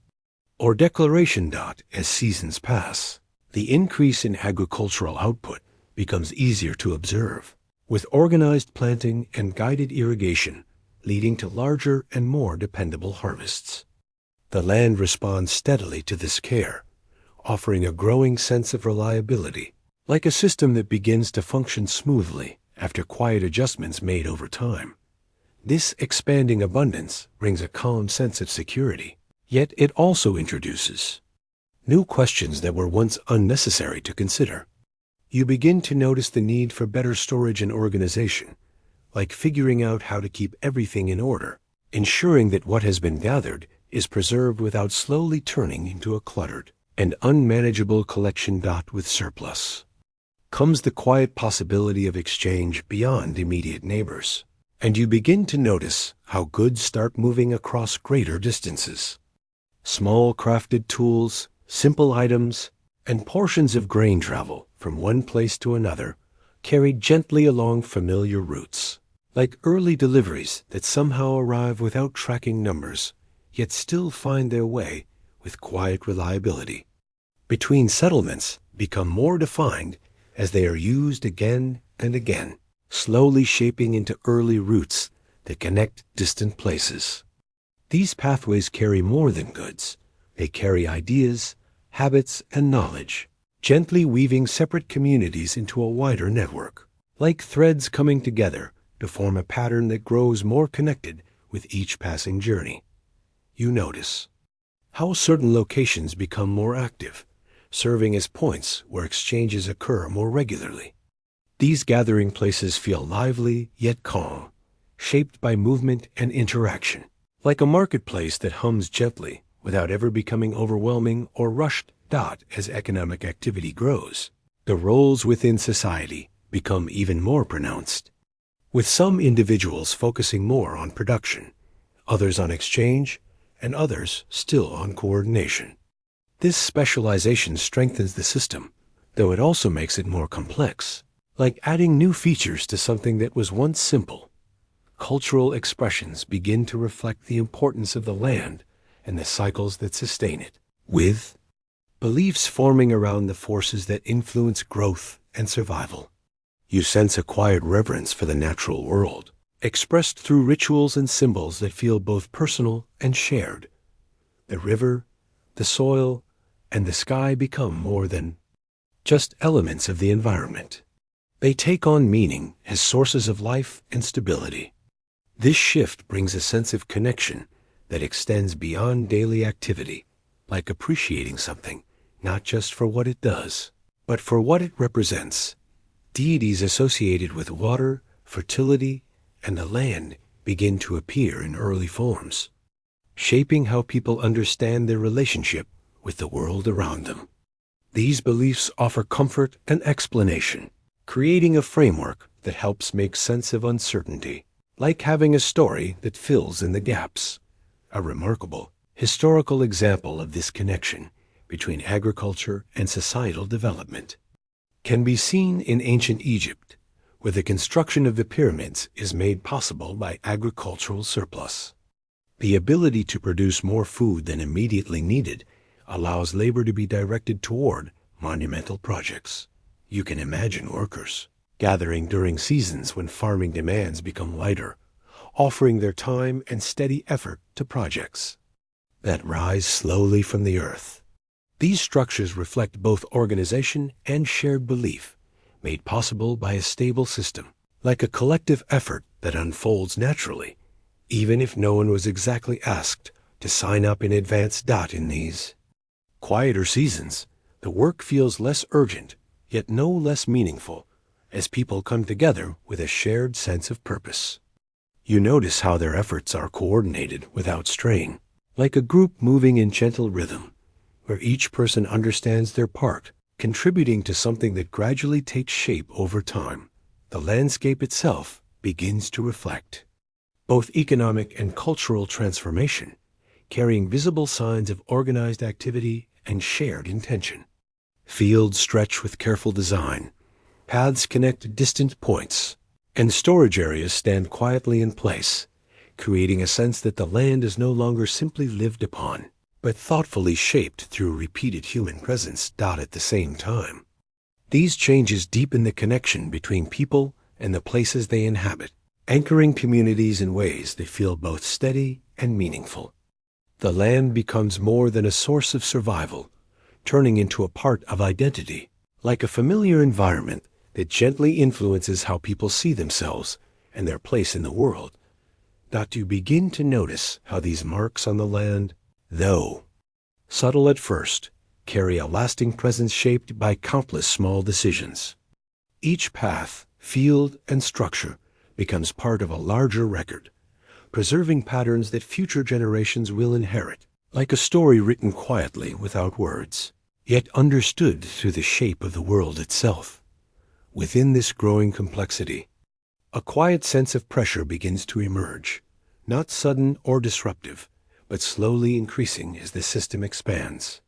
or declaration. As seasons pass, the increase in agricultural output becomes easier to observe, with organized planting and guided irrigation leading to larger and more dependable harvests. The land responds steadily to this care, offering a growing sense of reliability, like a system that begins to function smoothly after quiet adjustments made over time. This expanding abundance brings a calm sense of security, yet it also introduces new questions that were once unnecessary to consider. You begin to notice the need for better storage and organization, like figuring out how to keep everything in order, ensuring that what has been gathered is preserved without slowly turning into a cluttered and unmanageable collection. With surplus comes the quiet possibility of exchange beyond immediate neighbors, and you begin to notice how goods start moving across greater distances. Small crafted tools, simple items, and portions of grain travel from one place to another, carried gently along familiar routes, like early deliveries that somehow arrive without tracking numbers, yet still find their way with quiet reliability. Between settlements become more defined as they are used again and again, slowly shaping into early routes that connect distant places. These pathways carry more than goods. They carry ideas, habits, and knowledge, gently weaving separate communities into a wider network, like threads coming together to form a pattern that grows more connected with each passing journey. You notice how certain locations become more active, serving as points where exchanges occur more regularly. These gathering places feel lively yet calm, shaped by movement and interaction, like a marketplace that hums gently without ever becoming overwhelming or rushed. As economic activity grows, the roles within society become even more pronounced, with some individuals focusing more on production, others on exchange, and others still on coordination. This specialization strengthens the system, though it also makes it more complex, like adding new features to something that was once simple. Cultural expressions begin to reflect the importance of the land and the cycles that sustain it, with beliefs forming around the forces that influence growth and survival. You sense a quiet reverence for the natural world, expressed through rituals and symbols that feel both personal and shared. The river, the soil, and the sky become more than just elements of the environment. They take on meaning as sources of life and stability. This shift brings a sense of connection that extends beyond daily activity, like appreciating something not just for what it does, but for what it represents. Deities associated with water, fertility, and the land begin to appear in early forms, shaping how people understand their relationship with the world around them. These beliefs offer comfort and explanation, creating a framework that helps make sense of uncertainty, like having a story that fills in the gaps. A remarkable historical example of this connection between agriculture and societal development can be seen in ancient Egypt, where the construction of the pyramids is made possible by agricultural surplus. The ability to produce more food than immediately needed allows labor to be directed toward monumental projects. You can imagine workers gathering during seasons when farming demands become lighter, offering their time and steady effort to projects that rise slowly from the earth. These structures reflect both organization and shared belief, made possible by a stable system, like a collective effort that unfolds naturally, even if no one was exactly asked to sign up in advance. In these quieter seasons, the work feels less urgent, yet no less meaningful, as people come together with a shared sense of purpose. You notice how their efforts are coordinated without strain, like a group moving in gentle rhythm, where each person understands their part, contributing to something that gradually takes shape over time. The landscape itself begins to reflect both economic and cultural transformation, carrying visible signs of organized activity and shared intention. Fields stretch with careful design, paths connect distant points, and storage areas stand quietly in place, creating a sense that the land is no longer simply lived upon, but thoughtfully shaped through repeated human presence. At the same time, these changes deepen the connection between people and the places they inhabit, anchoring communities in ways that feel both steady and meaningful. The land becomes more than a source of survival, turning into a part of identity, like a familiar environment that gently influences how people see themselves and their place in the world. You begin to notice how these marks on the land, though subtle at first, carry a lasting presence shaped by countless small decisions. Each path, field, and structure becomes part of a larger record, preserving patterns that future generations will inherit, like a story written quietly without words, yet understood through the shape of the world itself. Within this growing complexity, a quiet sense of pressure begins to emerge, not sudden or disruptive, but slowly increasing as the system expands.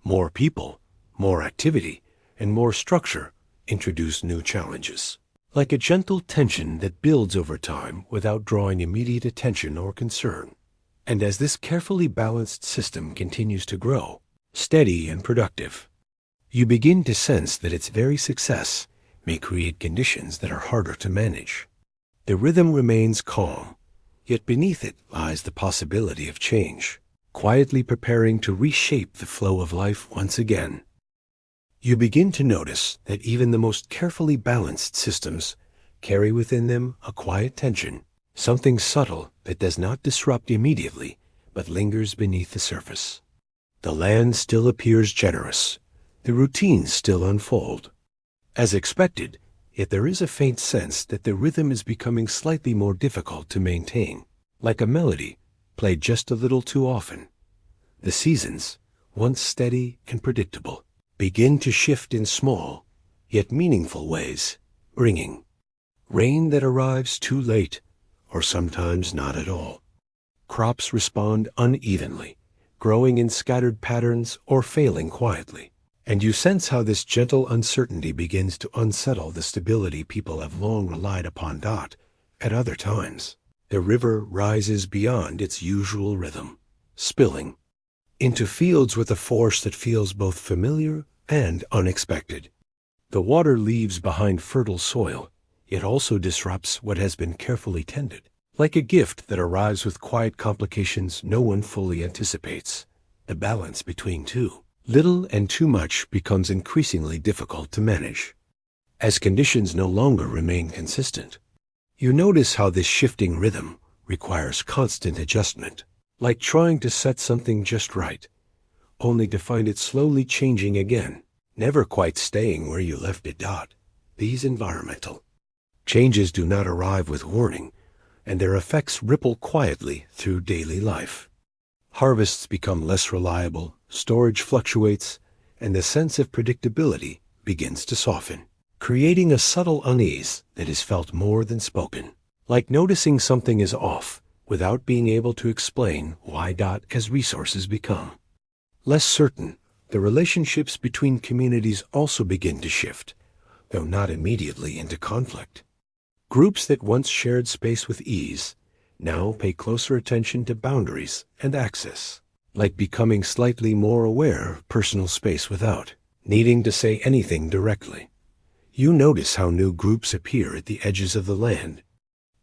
More people, more activity, and more structure introduce new challenges, like a gentle tension that builds over time without drawing immediate attention or concern. And as this carefully balanced system continues to grow, steady and productive, you begin to sense that its very success may create conditions that are harder to manage. The rhythm remains calm, Yet beneath it lies the possibility of change, quietly preparing to reshape the flow of life once again. You begin to notice that even the most carefully balanced systems carry within them a quiet tension, something subtle that does not disrupt immediately, but lingers beneath the surface. The land still appears generous, the routines still unfold. As expected, yet there is a faint sense that the rhythm is becoming slightly more difficult to maintain, like a melody played just a little too often. The seasons, once steady and predictable, begin to shift in small, yet meaningful ways, bringing rain that arrives too late, or sometimes not at all. Crops respond unevenly, growing in scattered patterns or failing quietly. And you sense how this gentle uncertainty begins to unsettle the stability people have long relied upon. At other times, the river rises beyond its usual rhythm, spilling into fields with a force that feels both familiar and unexpected. The water leaves behind fertile soil, yet also disrupts what has been carefully tended, like a gift that arrives with quiet complications no one fully anticipates. The balance between too little and too much becomes increasingly difficult to manage. As conditions no longer remain consistent, you notice how this shifting rhythm requires constant adjustment, like trying to set something just right, only to find it slowly changing again, never quite staying where you left it. These environmental changes do not arrive with warning, and their effects ripple quietly through daily life. Harvests become less reliable, storage fluctuates, and the sense of predictability begins to soften, creating a subtle unease that is felt more than spoken, like noticing something is off without being able to explain why. As resources become less certain, the relationships between communities also begin to shift, though not immediately into conflict. Groups that once shared space with ease now pay closer attention to boundaries and access, like becoming slightly more aware of personal space without needing to say anything directly. You notice how new groups appear at the edges of the land,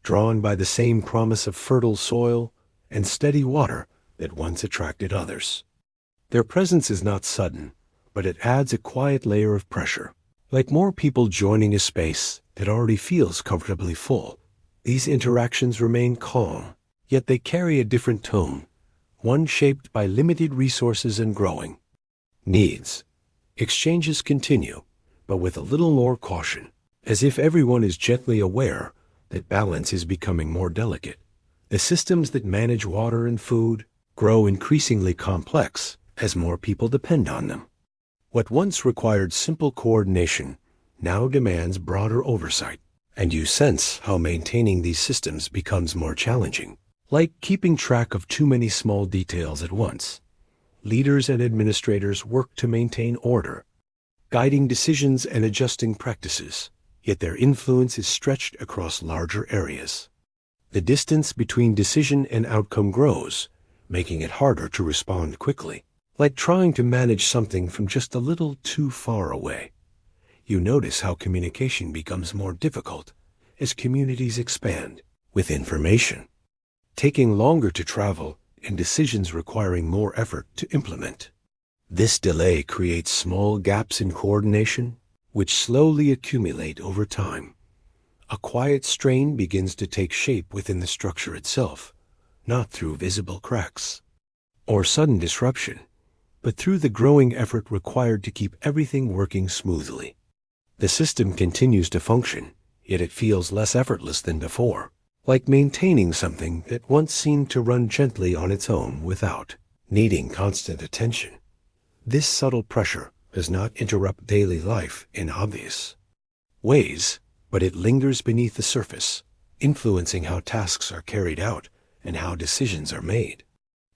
drawn by the same promise of fertile soil and steady water that once attracted others. Their presence is not sudden, but it adds a quiet layer of pressure, like more people joining a space that already feels comfortably full. These interactions remain calm, yet they carry a different tone, one shaped by limited resources and growing needs. Exchanges continue, but with a little more caution, as if everyone is gently aware that balance is becoming more delicate. The systems that manage water and food grow increasingly complex as more people depend on them. What once required simple coordination now demands broader oversight, and you sense how maintaining these systems becomes more challenging, like keeping track of too many small details at once. Leaders and administrators work to maintain order, guiding decisions and adjusting practices, yet their influence is stretched across larger areas. The distance between decision and outcome grows, making it harder to respond quickly, like trying to manage something from just a little too far away. You notice how communication becomes more difficult as communities expand, with information taking longer to travel and decisions requiring more effort to implement. This delay creates small gaps in coordination, which slowly accumulate over time. A quiet strain begins to take shape within the structure itself, not through visible cracks or sudden disruption, but through the growing effort required to keep everything working smoothly. The system continues to function, yet it feels less effortless than before, like maintaining something that once seemed to run gently on its own without needing constant attention. This subtle pressure does not interrupt daily life in obvious ways, but it lingers beneath the surface, influencing how tasks are carried out and how decisions are made.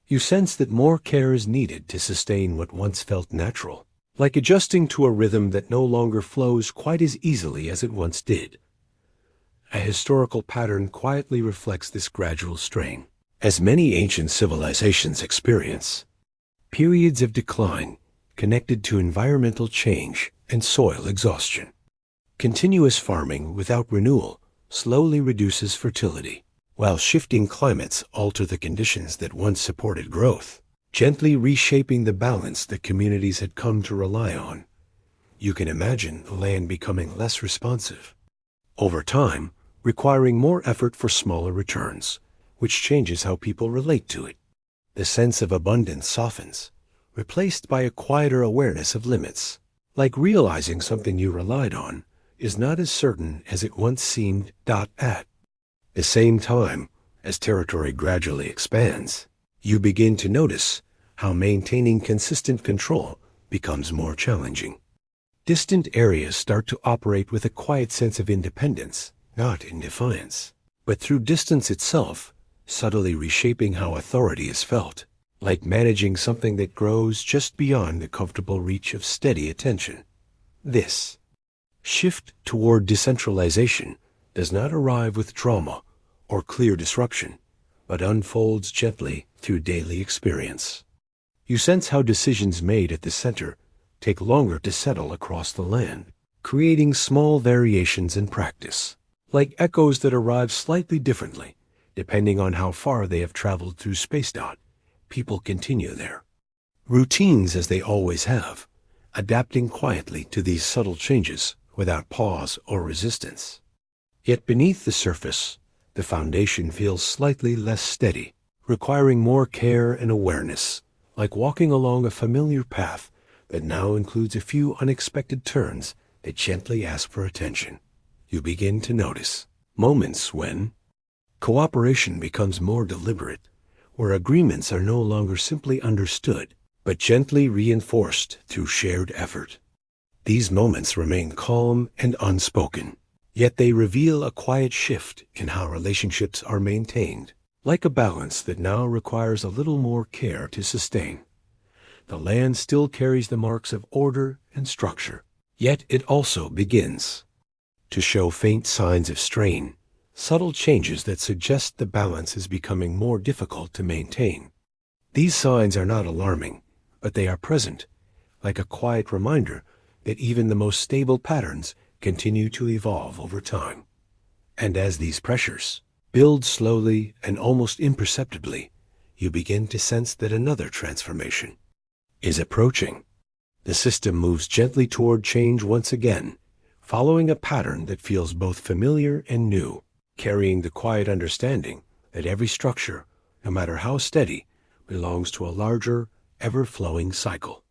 You sense that more care is needed to sustain what once felt natural, like adjusting to a rhythm that no longer flows quite as easily as it once did. A historical pattern quietly reflects this gradual strain, as many ancient civilizations experience periods of decline connected to environmental change and soil exhaustion. Continuous farming without renewal slowly reduces fertility, while shifting climates alter the conditions that once supported growth, gently reshaping the balance that communities had come to rely on. You can imagine the land becoming less responsive, over time, requiring more effort for smaller returns, which changes how people relate to it. The sense of abundance softens, replaced by a quieter awareness of limits, like realizing something you relied on is not as certain as it once seemed. At the same time, as territory gradually expands, you begin to notice how maintaining consistent control becomes more challenging. Distant areas start to operate with a quiet sense of independence, not in defiance, but through distance itself, subtly reshaping how authority is felt, like managing something that grows just beyond the comfortable reach of steady attention. This shift toward decentralization does not arrive with drama or clear disruption, but unfolds gently through daily experience. You sense how decisions made at the center take longer to settle across the land, creating small variations in practice, like echoes that arrive slightly differently, depending on how far they have traveled through space. People continue their routines as they always have, adapting quietly to these subtle changes without pause or resistance. Yet beneath the surface, the foundation feels slightly less steady, requiring more care and awareness, like walking along a familiar path that now includes a few unexpected turns that gently ask for attention. You begin to notice moments when cooperation becomes more deliberate, where agreements are no longer simply understood, but gently reinforced through shared effort. These moments remain calm and unspoken, yet they reveal a quiet shift in how relationships are maintained, like a balance that now requires a little more care to sustain. The land still carries the marks of order and structure, yet it also begins to show faint signs of strain, subtle changes that suggest the balance is becoming more difficult to maintain. These signs are not alarming, but they are present, like a quiet reminder that even the most stable patterns continue to evolve over time. And as these pressures build slowly and almost imperceptibly, you begin to sense that another transformation is approaching. The system moves gently toward change once again, following a pattern that feels both familiar and new, carrying the quiet understanding that every structure, no matter how steady, belongs to a larger, ever-flowing cycle.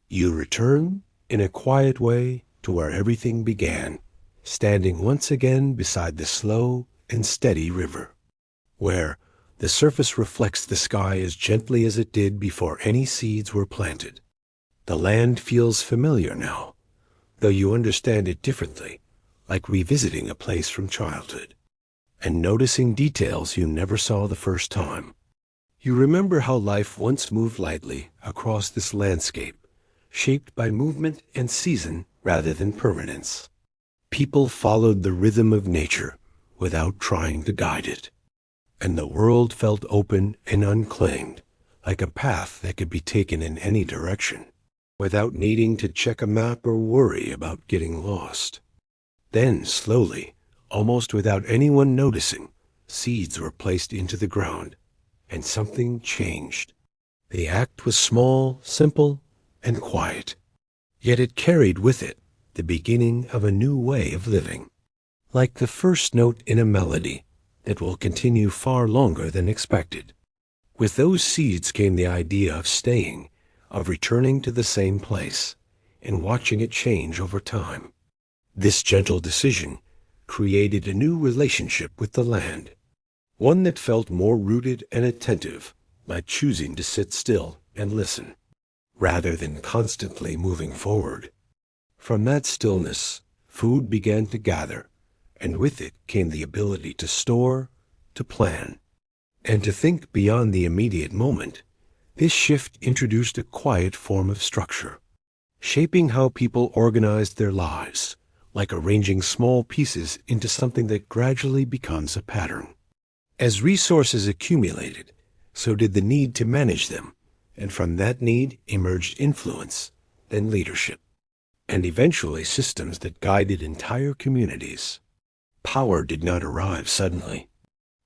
You return, in a quiet way, to where everything began, standing once again beside the slow and steady river, where the surface reflects the sky as gently as it did before any seeds were planted. The land feels familiar now, though you understand it differently, like revisiting a place from childhood, and noticing details you never saw the first time. You remember how life once moved lightly across this landscape, shaped by movement and season rather than permanence. People followed the rhythm of nature without trying to guide it, and the world felt open and unclaimed, like a path that could be taken in any direction, without needing to check a map or worry about getting lost. Then, slowly, almost without anyone noticing, seeds were placed into the ground, and something changed. The act was small, simple, and quiet, yet it carried with it the beginning of a new way of living, like the first note in a melody that will continue far longer than expected. With those seeds came the idea of staying, of returning to the same place, and watching it change over time. This gentle decision created a new relationship with the land, one that felt more rooted and attentive, like choosing to sit still and listen, rather than constantly moving forward. From that stillness, food began to gather, and with it came the ability to store, to plan, and to think beyond the immediate moment. This shift introduced a quiet form of structure, shaping how people organized their lives, like arranging small pieces into something that gradually becomes a pattern. As resources accumulated, so did the need to manage them, and from that need emerged influence, then leadership, and eventually systems that guided entire communities. Power did not arrive suddenly.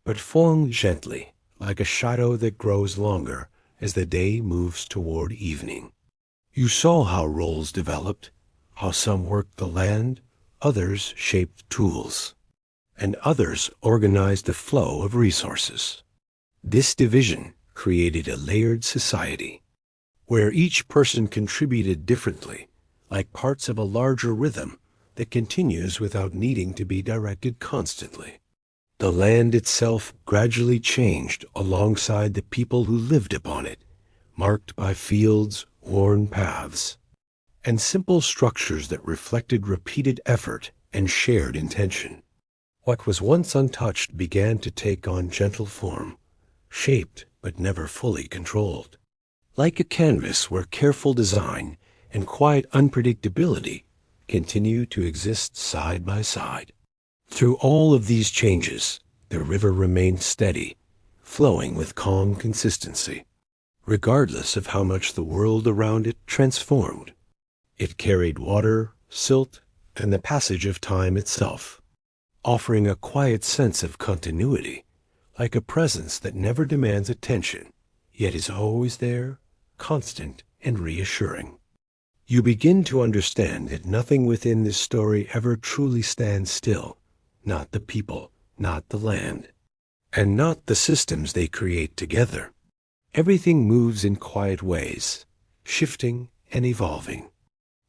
but flowing gently, like a shadow that grows longer as the day moves toward evening. You saw how roles developed, how some worked the land, others shaped tools, and others organized the flow of resources. This division created a layered society, where each person contributed differently, like parts of a larger rhythm that continues without needing to be directed constantly. The land itself gradually changed alongside the people who lived upon it, marked by fields, worn paths, and simple structures that reflected repeated effort and shared intention. What was once untouched began to take on gentle form, shaped but never fully controlled. Like a canvas where careful design and quiet unpredictability continue to exist side by side. Through all of these changes, the river remained steady, flowing with calm consistency, regardless of how much the world around it transformed. It carried water, silt, and the passage of time itself, offering a quiet sense of continuity, like a presence that never demands attention, yet is always there, constant and reassuring. You begin to understand that nothing within this story ever truly stands still, not the people, not the land, and not the systems they create together. Everything moves in quiet ways, shifting and evolving.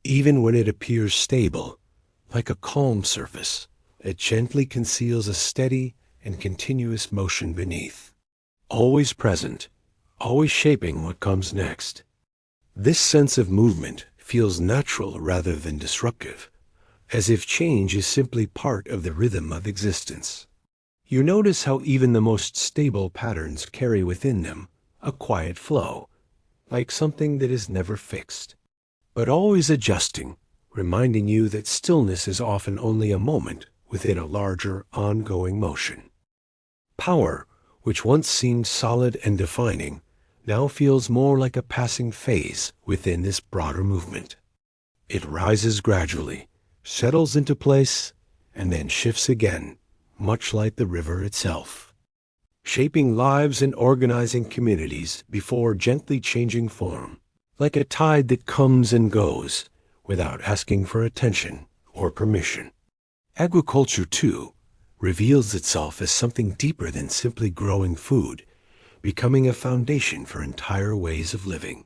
Even when it appears stable, like a calm surface, it gently conceals a steady and continuous motion beneath, always present, always shaping what comes next. This sense of movement feels natural rather than disruptive, as if change is simply part of the rhythm of existence. You notice how even the most stable patterns carry within them a quiet flow, like something that is never fixed, but always adjusting, reminding you that stillness is often only a moment within a larger, ongoing motion. Power, which once seemed solid and defining, now feels more like a passing phase within this broader movement. It rises gradually, settles into place, and then shifts again, much like the river itself, shaping lives and organizing communities before gently changing form, like a tide that comes and goes without asking for attention or permission. Agriculture, too, reveals itself as something deeper than simply growing food, becoming a foundation for entire ways of living.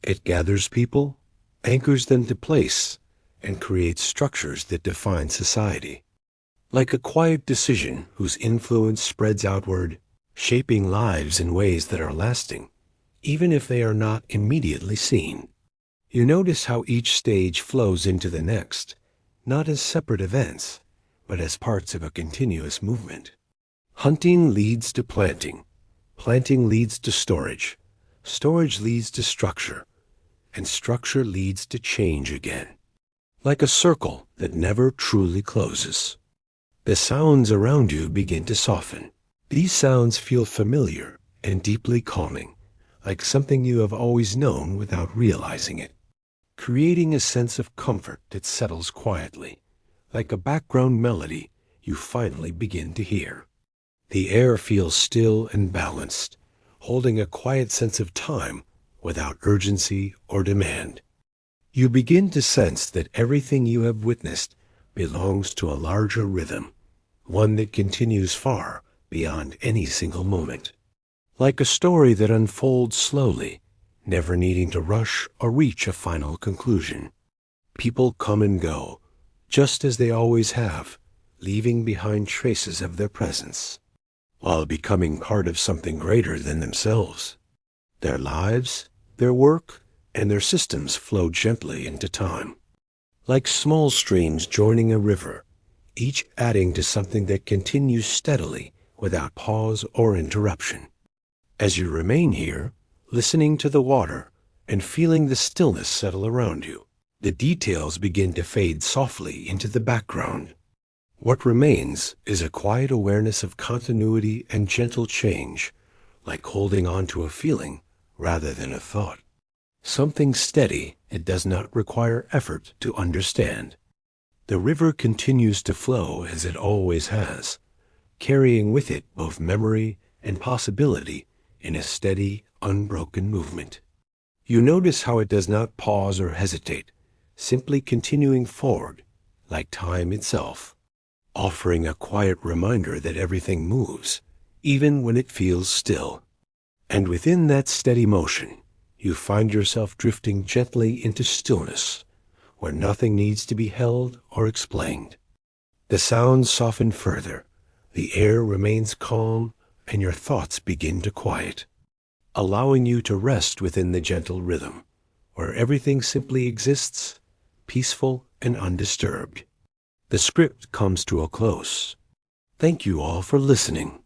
It gathers people, anchors them to place, and creates structures that define society. Like a quiet decision whose influence spreads outward, shaping lives in ways that are lasting, even if they are not immediately seen. You notice how each stage flows into the next, not as separate events, but as parts of a continuous movement. Hunting leads to planting. Planting leads to storage. Storage leads to structure. And structure leads to change again. Like a circle that never truly closes. The sounds around you begin to soften. These sounds feel familiar and deeply calming, like something you have always known without realizing it, creating a sense of comfort that settles quietly, like a background melody you finally begin to hear. The air feels still and balanced, holding a quiet sense of time without urgency or demand. You begin to sense that everything you have witnessed belongs to a larger rhythm, one that continues far beyond any single moment. Like a story that unfolds slowly, never needing to rush or reach a final conclusion. People come and go, just as they always have, leaving behind traces of their presence, while becoming part of something greater than themselves. Their lives, their work, and their systems flow gently into time, like small streams joining a river, each adding to something that continues steadily without pause or interruption. As you remain here, listening to the water and feeling the stillness settle around you, the details begin to fade softly into the background. What remains is a quiet awareness of continuity and gentle change, like holding on to a feeling rather than a thought. Something steady it does not require effort to understand. The river continues to flow as it always has, carrying with it both memory and possibility in a steady, unbroken movement. You notice how it does not pause or hesitate, simply continuing forward, like time itself, offering a quiet reminder that everything moves, even when it feels still. And within that steady motion, you find yourself drifting gently into stillness, where nothing needs to be held or explained. The sounds soften further, the air remains calm, and your thoughts begin to quiet, allowing you to rest within the gentle rhythm, where everything simply exists, peaceful and undisturbed. The script comes to a close. Thank you all for listening.